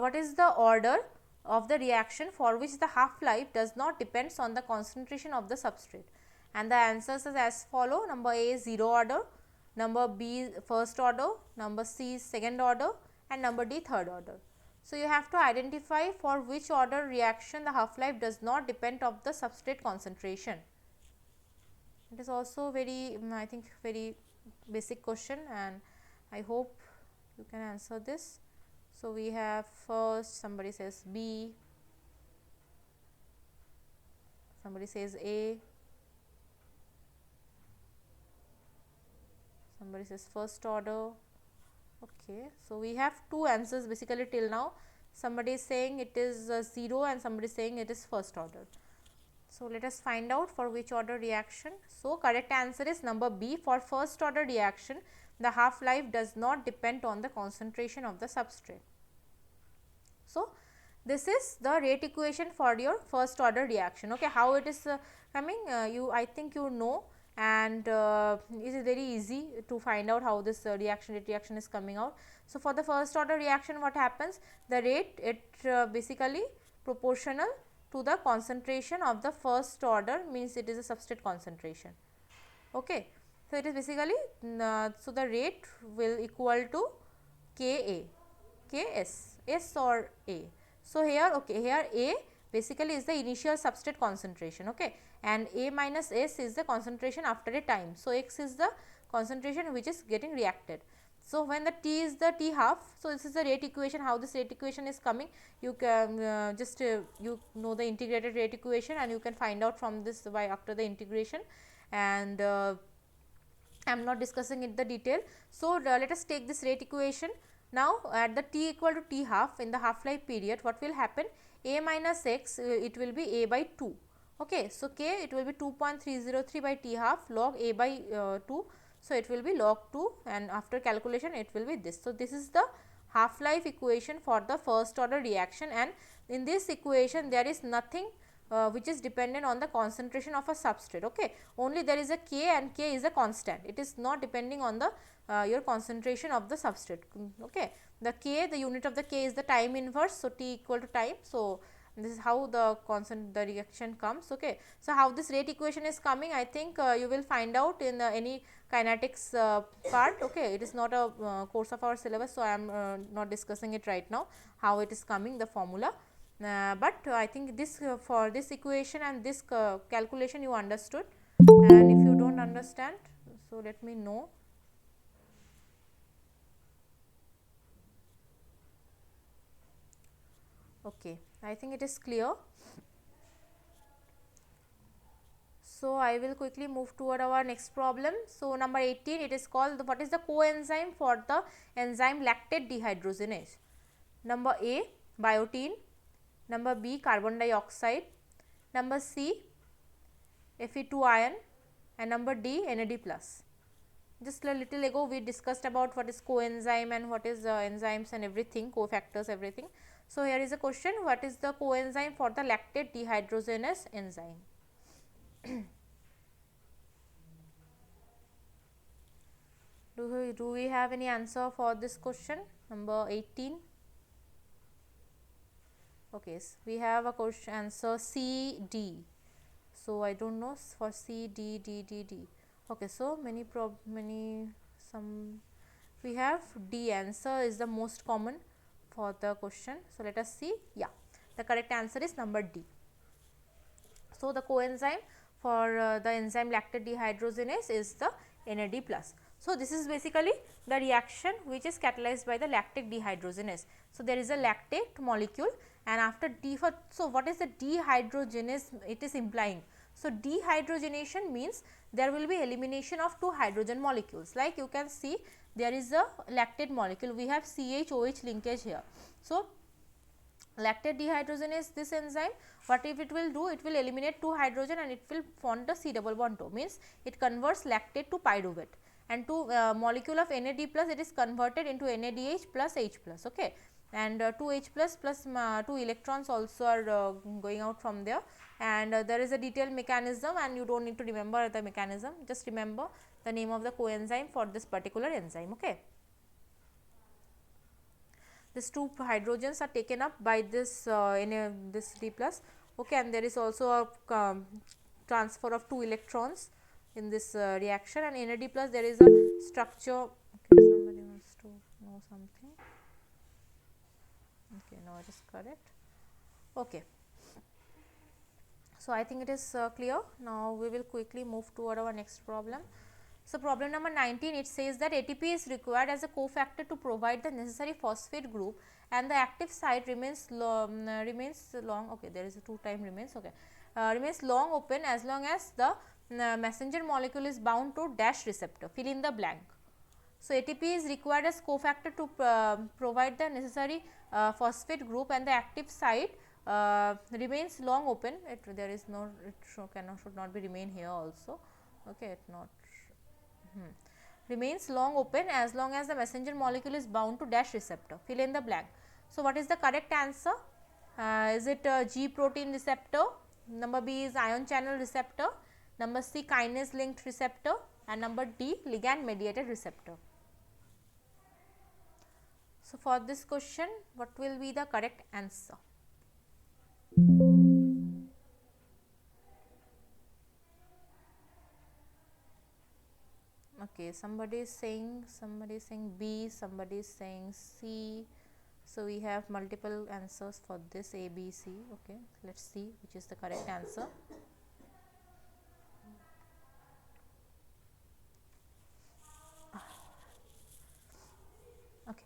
what is the order of the reaction for which the half life does not depends on the concentration of the substrate, and the answers is as follow. Number A is 0 order, number B first order, number C is second order, and number D third order. So, you have to identify for which order reaction the half life does not depend of the substrate concentration. It is also very I think very basic question, and I hope you can answer this. So, we have first somebody says B, somebody says A, somebody says first order. Okay. So, we have two answers basically till now. Somebody is saying it is 0 and somebody is saying it is first order. So, let us find out for which order reaction. So, correct answer is number B. For first order reaction, the half life does not depend on the concentration of the substrate. So, this is the rate equation for your first order reaction. Okay, how it is coming, I think you know, and it is very easy to find out how this rate reaction is coming out. So, for the first order reaction, what happens, the rate it basically proportional to the concentration of the first order, means it is a substrate concentration. Okay. So, it is basically so the rate will equal to Ka, Ks, S or A. So, here okay, here A basically is the initial substrate concentration, okay, and A minus S is the concentration after a time. So, X is the concentration which is getting reacted. So, when the T is the T half, so this is the rate equation. How this rate equation is coming, you can just you know the integrated rate equation, and you can find out from this by after the integration, and I am not discussing it the detail. So, let us take this rate equation. Now, at the T equal to T half in the half life period, what will happen, A minus X it will be A by 2. Okay. So, K it will be 2.303 by T half log A by 2. So, it will be log 2, and after calculation it will be this. So, this is the half life equation for the first order reaction, and in this equation there is nothing which is dependent on the concentration of a substrate. Okay, only there is a K, and K is a constant, it is not depending on the your concentration of the substrate. Okay, the K, the unit of the K is the time inverse, so T equal to time. So this is how the reaction comes. Okay, so how this rate equation is coming, I think you will find out in any kinetics part. Okay, it is not a course of our syllabus, so I am not discussing it right now, how it is coming, the formula. But I think this for this equation and this calculation you understood, and if you do not understand, so let me know. Okay, I think it is clear. So I will quickly move toward our next problem. So number 18, it is called what is the coenzyme for the enzyme lactate dehydrogenase? Number A, biotin. Number B, carbon dioxide. Number C, Fe2 ion, and number D, NAD+. Just a little ago we discussed about what is coenzyme and what is enzymes and everything, cofactors, everything. So here is a question, what is the coenzyme for the lactate dehydrogenase enzyme? Do we have any answer for this question, number 18? Okay, so we have a question answer C, D. So I don't know for C, D, D, D, D. Okay, so we have D answer is the most common for the question. So let us see. Yeah, the correct answer is number D. So the coenzyme for the enzyme lactate dehydrogenase is the NAD+. So this is basically the reaction which is catalyzed by the lactic dehydrogenase. So there is a lactate molecule, and after so what is the dehydrogenase it is implying? So dehydrogenation means there will be elimination of two hydrogen molecules. Like you can see, there is a lactate molecule, we have CH-OH linkage here. So lactate dehydrogenase, this enzyme, what if it will do? It will eliminate two hydrogen and it will form the C double bond 2, means it converts lactate to pyruvate, and to molecule of NAD+, it is converted into NADH plus H plus. Okay, and 2 H plus 2 electrons also are going out from there, and there is a detailed mechanism, and you do not need to remember the mechanism, just remember the name of the coenzyme for this particular enzyme. Okay, these two hydrogens are taken up by this this D plus. Okay, and there is also a transfer of 2 electrons in this reaction, and NAD plus there is a structure. Okay, somebody wants to know something. Okay, now it is correct. Okay, so I think it is clear. Now we will quickly move toward our next problem. So problem number 19, it says that ATP is required as a cofactor to provide the necessary phosphate group, and the active site remains long. Okay, there is a 2 time remains. Okay, remains long open as long as the messenger molecule is bound to dash receptor. Fill in the blank. So ATP is required as cofactor to provide the necessary phosphate group, and the active site remains long open. There is no, it should not be remain here also. Okay, it not. Remains long open as long as the messenger molecule is bound to dash receptor. Fill in the blank. So what is the correct answer? Is it G protein receptor? Number B is ion channel receptor. Number C, kinase linked receptor, and number D, ligand mediated receptor. So for this question, what will be the correct answer? Okay, somebody is saying B, somebody is saying C. So we have multiple answers for this A, B, C. Okay, let's see which is the correct answer. Okay,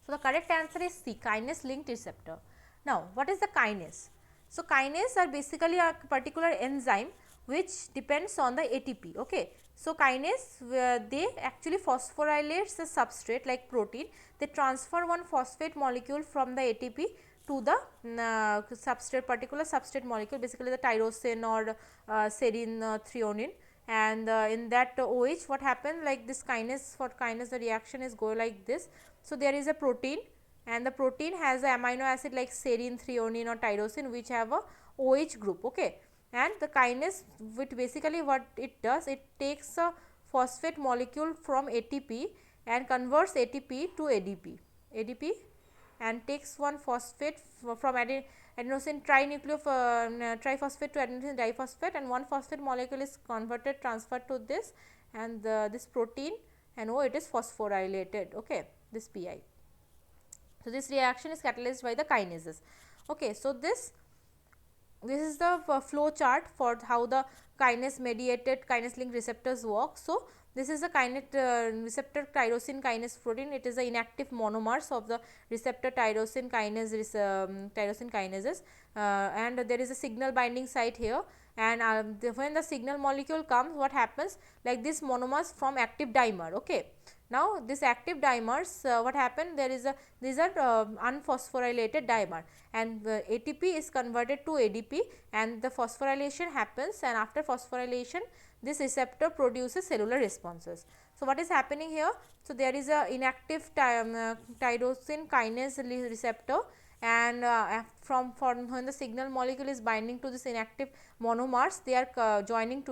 so the correct answer is C, kinase linked receptor. Now what is the kinase? So kinase are basically a particular enzyme which depends on the ATP. Okay, so kinase they actually phosphorylates the substrate like protein. They transfer one phosphate molecule from the ATP to the substrate, particular substrate molecule, basically the tyrosine or serine threonine, and in that OH what happens, like this kinase, for kinase the reaction is go like this. So there is a protein, and the protein has a amino acid like serine, threonine or tyrosine, which have a OH group, okay. And the kinase, which basically what it does, it takes a phosphate molecule from ATP and converts ATP to ADP and takes one phosphate from adenosine triphosphate to adenosine diphosphate, and one phosphate molecule is transferred to this, and this protein, and it is phosphorylated, okay, this PI. So this reaction is catalyzed by the kinases, okay. So this is the flow chart for how the kinase mediated kinase link receptors work. So this is the receptor tyrosine kinase protein. It is the inactive monomers of the receptor tyrosine kinases, and there is a signal binding site here, and when the signal molecule comes, what happens, like this monomers form active dimer, okay. Now this active dimers, what happened, these are unphosphorylated dimer, and ATP is converted to ADP, and the phosphorylation happens, and after phosphorylation this receptor produces cellular responses. So what is happening here? So there is a inactive tyrosine kinase receptor, and from when the signal molecule is binding to this inactive monomers, they are joined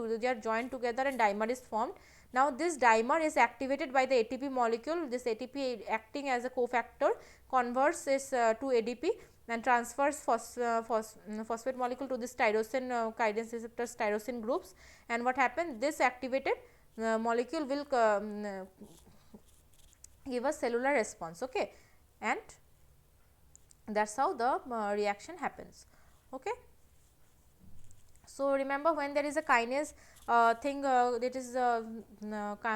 together and dimer is formed. Now this dimer is activated by the ATP molecule. This ATP acting as a cofactor converts this to ADP and transfers phosphate molecule to this tyrosine kinase receptors tyrosine groups, and what happens, this activated molecule will give a cellular response, okay, and that is how the reaction happens, okay. So remember, when there is a kinase thing that is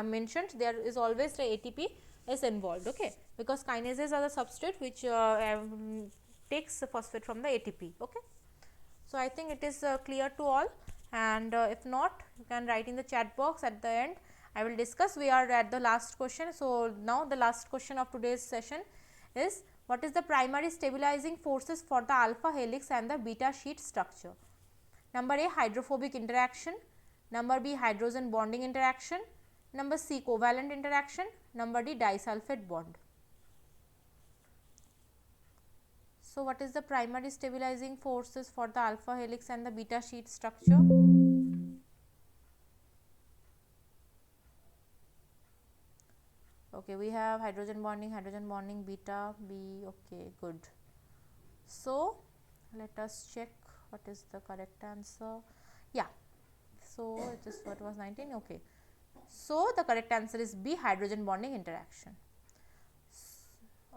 mentioned, there is always the ATP is involved, okay, because kinases are the substrate which takes the phosphate from the ATP, okay. So I think it is clear to all, and if not, you can write in the chat box. At the end I will discuss. We are at the last question. So now the last question of today's session is, what is the primary stabilizing forces for the alpha helix and the beta sheet structure? Number A, hydrophobic interaction. Number B, hydrogen bonding interaction. Number C, covalent interaction. Number D, disulfide bond. So what is the primary stabilizing forces for the alpha helix and the beta sheet structure? Okay, we have hydrogen bonding, beta, B, okay, good. So let us check what is the correct answer. Yeah, so it is what was 19, okay. So the correct answer is B, hydrogen bonding interaction,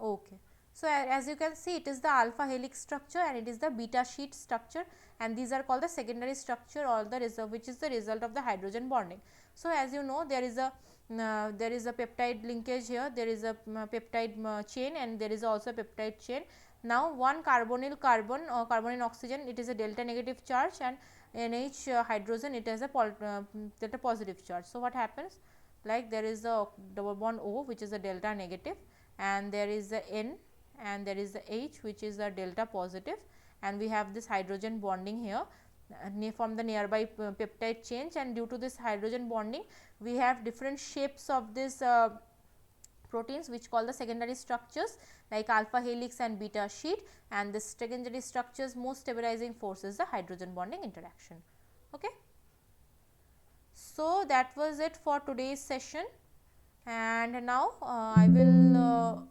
okay. So as you can see, it is the alpha helix structure and it is the beta sheet structure, and these are called the secondary structure, or the which is the result of the hydrogen bonding. So as you know, there is a peptide linkage here, there is a peptide chain, and there is also a peptide chain. Now one carbonyl carbon or carbonyl oxygen, it is a delta negative charge, and NH hydrogen, it has a delta positive charge. So what happens, like there is a double bond O which is a delta negative, and there is a N and there is the H which is a delta positive, and we have this hydrogen bonding here from the nearby peptide chains, and due to this hydrogen bonding we have different shapes of this proteins which call the secondary structures, like alpha helix and beta sheet, and this secondary structures most stabilizing force is the hydrogen bonding interaction, okay. So that was it for today's session, and now I will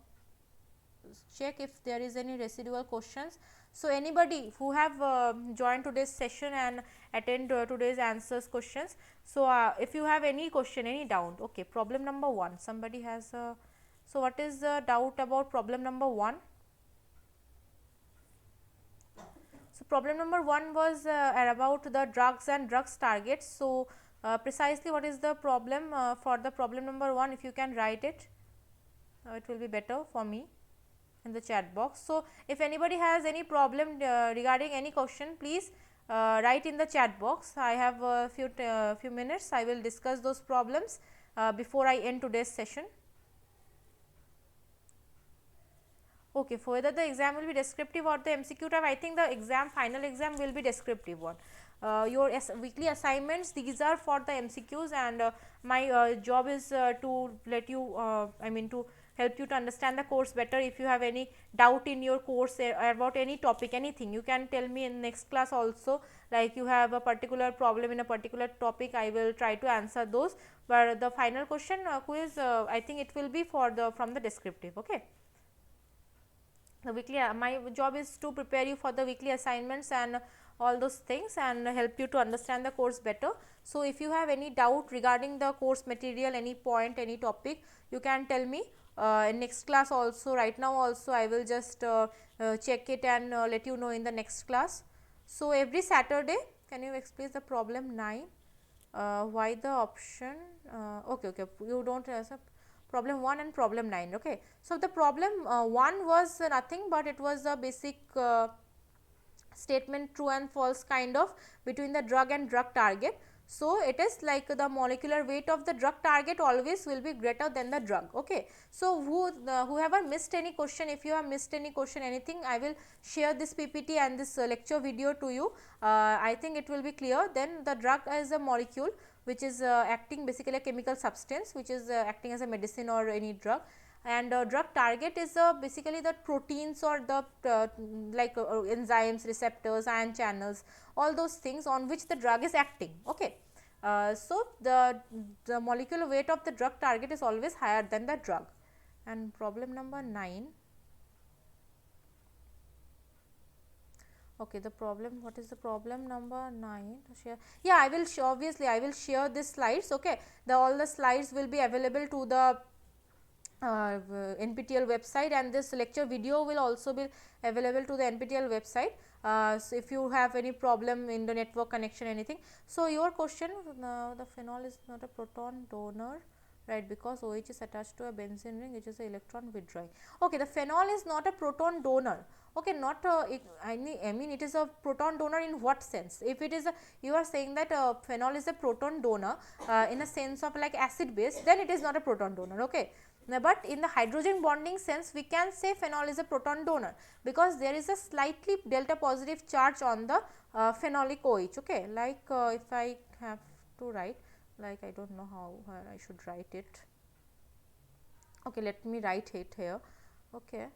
check if there is any residual questions. So anybody who have joined today's session and attend today's answers questions, so if you have any question, any doubt, okay, problem number 1, somebody has a, so what is the doubt about problem number 1? So problem number 1 was about the drugs and drugs targets. So precisely what is the problem for the problem number 1, if you can write it, it will be better for me in the chat box. So if anybody has any problem regarding any question, please write in the chat box. I have a few minutes, I will discuss those problems before I end today's session. Okay, for whether the exam will be descriptive or the MCQ type, I think the final exam will be descriptive one. Your weekly assignments, these are for the MCQs, and my job is to let you, help you to understand the course better. If you have any doubt in your course about any topic, anything, you can tell me in next class also. Like you have a particular problem in a particular topic, I will try to answer those. But the final question quiz, I think it will be for the from the descriptive. Okay. The weekly, my job is to prepare you for the weekly assignments and all those things and help you to understand the course better. So if you have any doubt regarding the course material, any point, any topic, you can tell me in next class also. Right now also I will just check it and let you know in the next class. So every Saturday, can you explain the problem 9? Why the option, okay, you don't answer problem 1 and problem 9. Okay. So the problem 1 was nothing but it was a basic statement, true and false kind of, between the drug and drug target. So it is like the molecular weight of the drug target always will be greater than the drug. Okay. So whoever missed any question, if you have missed any question, anything, I will share this PPT and this lecture video to you. I think it will be clear. Then the drug is a molecule which is acting, basically a chemical substance which is acting as a medicine or any drug, and drug target is basically the proteins or the enzymes, receptors, ion channels, all those things on which the drug is acting. Okay. So the molecular weight of the drug target is always higher than the drug. And problem number 9. Okay, the problem, what is the problem number 9? Share. Yeah, I will obviously I will share this slides. Okay, all the slides will be available to the NPTEL website, and this lecture video will also be available to the NPTEL website. So if you have any problem in the network connection, anything. So your question, the phenol is not a proton donor, right, because OH is attached to a benzene ring which is an electron withdrawing. Okay, the phenol is not a proton donor. Okay, not I mean it is a proton donor in what sense? If it is a, you are saying that phenol is a proton donor in a sense of like acid base, then it is not a proton donor. Okay. Now, but in the hydrogen bonding sense, we can say phenol is a proton donor because there is a slightly delta positive charge on the phenolic OH. Okay, like if I have to write, like I don't know how I should write it. Okay, let me write it here. Okay,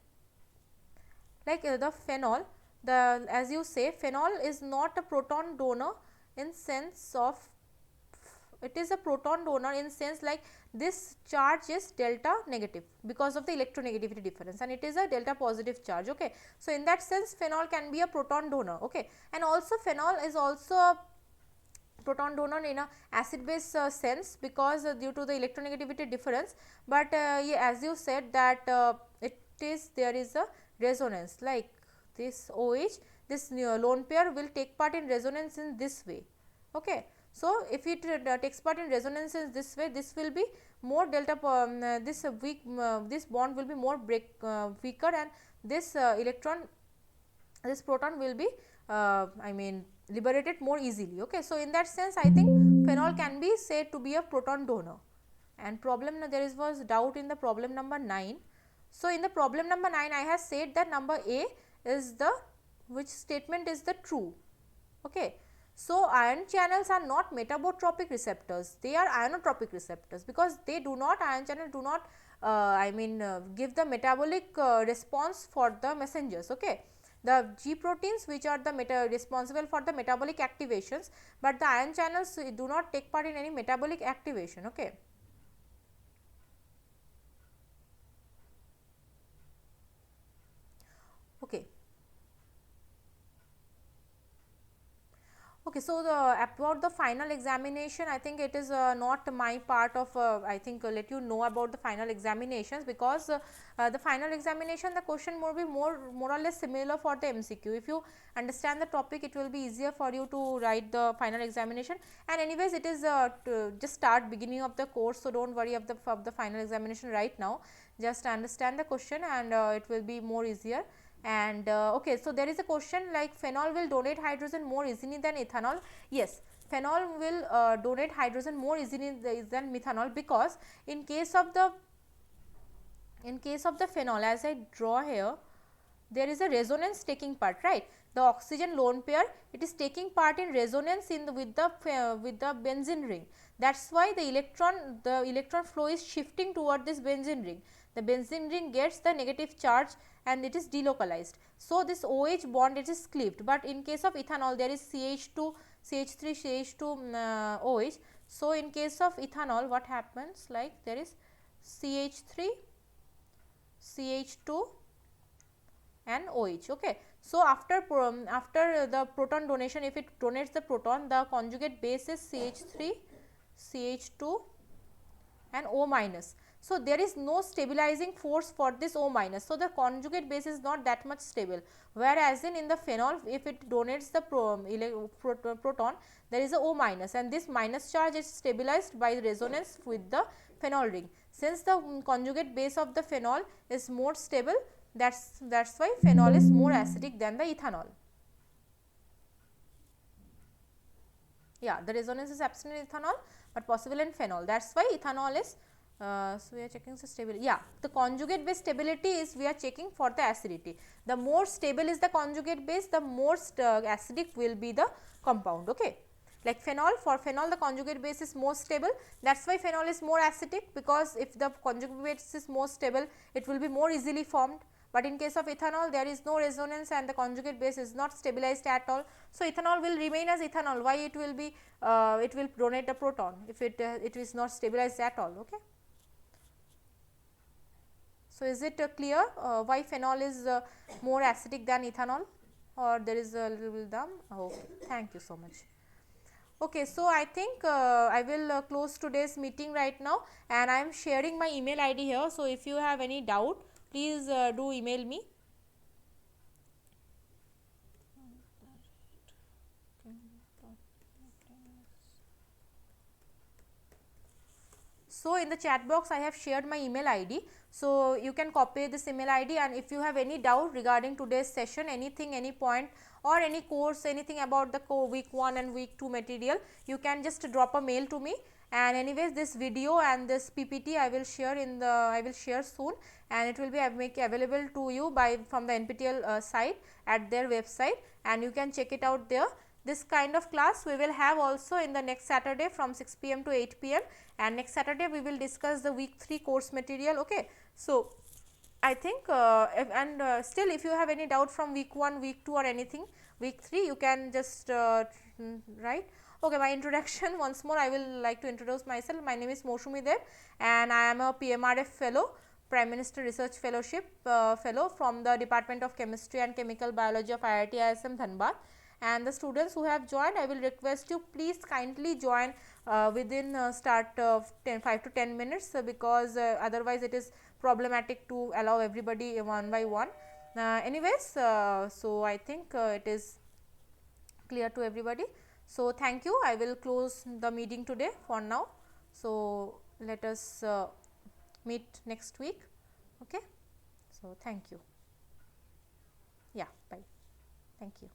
like the phenol, the, as you say, phenol is not a proton donor in sense of, it is a proton donor in sense like this charge is delta negative because of the electronegativity difference, and it is a delta positive charge. Okay. So in that sense phenol can be a proton donor. Okay. And also phenol is also a proton donor in a acid base sense because due to the electronegativity difference, but yeah, as you said that it is, there is a resonance, like this OH, this lone pair will take part in resonance in this way. Okay. So if it takes part in resonance in this way, this will be more delta, this weak, this bond will be more weaker, and this electron, this proton will be I mean liberated more easily. Okay. So in that sense I think phenol can be said to be a proton donor. And problem, there was doubt in the problem number 9. So in the problem number 9 I have said that number A is the, which statement is the true. Okay. So ion channels are not metabotropic receptors, they are ionotropic receptors because they do not, ion channel do not give the metabolic response for the messengers. Okay. The G proteins which are the responsible for the metabolic activations, but the ion channels do not take part in any metabolic activation. Okay. Okay. Okay, so about the final examination, I think it is not my part of, I think let you know about the final examinations, because the final examination, the question will be more or less similar for the MCQ. If you understand the topic, it will be easier for you to write the final examination. And anyways, it is just start beginning of the course, so don't worry of the final examination right now. Just understand the question and it will be more easier. And okay, so there is a question like phenol will donate hydrogen more easily than ethanol. Yes, phenol will donate hydrogen more easily than methanol, because in case of the phenol, as I draw here, there is a resonance taking part, right? The oxygen lone pair, it is taking part in resonance in with the benzene ring. That's why the electron flow is shifting toward this benzene ring. the benzene ring gets the negative charge and it is delocalized. So, this OH bond it is cleaved, but in case of ethanol there is CH2, CH3, CH2 OH. So, in case of ethanol what happens, like there is CH3, CH2 and OH. Okay. So, after the proton donation, if it donates the proton, the conjugate base is CH3, CH2 and O minus. So, there is no stabilizing force for this O minus. So, the conjugate base is not that much stable, whereas in the phenol, if it donates the proton, there is a O minus, and this minus charge is stabilized by resonance with the phenol ring. Since the conjugate base of the phenol is more stable, that's why phenol is more acidic than the ethanol. Yeah, the resonance is absent in ethanol, but possible in phenol. That's why ethanol is. So, we are checking the stability. Yeah, the conjugate base stability is we are checking for the acidity. The more stable is the conjugate base, the more acidic will be the compound. Okay. Like phenol, for phenol the conjugate base is more stable, that is why phenol is more acidic, because if the conjugate base is more stable, it will be more easily formed. But in case of ethanol, there is no resonance and the conjugate base is not stabilized at all. So, ethanol will remain as ethanol. Why it will be, it will donate a proton if it is not stabilized at all. Okay. So, is it clear why phenol is more acidic than ethanol, or there is a little bit dumb? Okay, thank you so much. Okay, so I think I will close today's meeting right now, and I am sharing my email ID here. So, if you have any doubt, please do email me. So, in the chat box I have shared my email ID. So, you can copy this email ID, and if you have any doubt regarding today's session, anything, any point or any course, anything about the week 1 and week 2 material, you can just drop a mail to me. And anyways, this video and this PPT I will share soon, and it will be make available to you by from the NPTEL site at their website, and you can check it out there. This kind of class we will have also in the next Saturday from 6 p.m. to 8 p.m. and next Saturday we will discuss the week 3 course material. Okay. So, I think still if you have any doubt from week 1, week 2 or anything, week 3 you can just write. Okay, my introduction once more I will like to introduce myself. My name is Mousumi Deb and I am a PMRF fellow, Prime Minister Research Fellowship fellow from the Department of Chemistry and Chemical Biology of IIT ISM Dhanbad. And the students who have joined, I will request you please kindly join within start of 5 to 10 minutes because otherwise it is problematic to allow everybody one by one. Anyways, so I think it is clear to everybody. So, thank you. I will close the meeting today for now. So, let us meet next week. Okay. So, thank you. Yeah, bye. Thank you.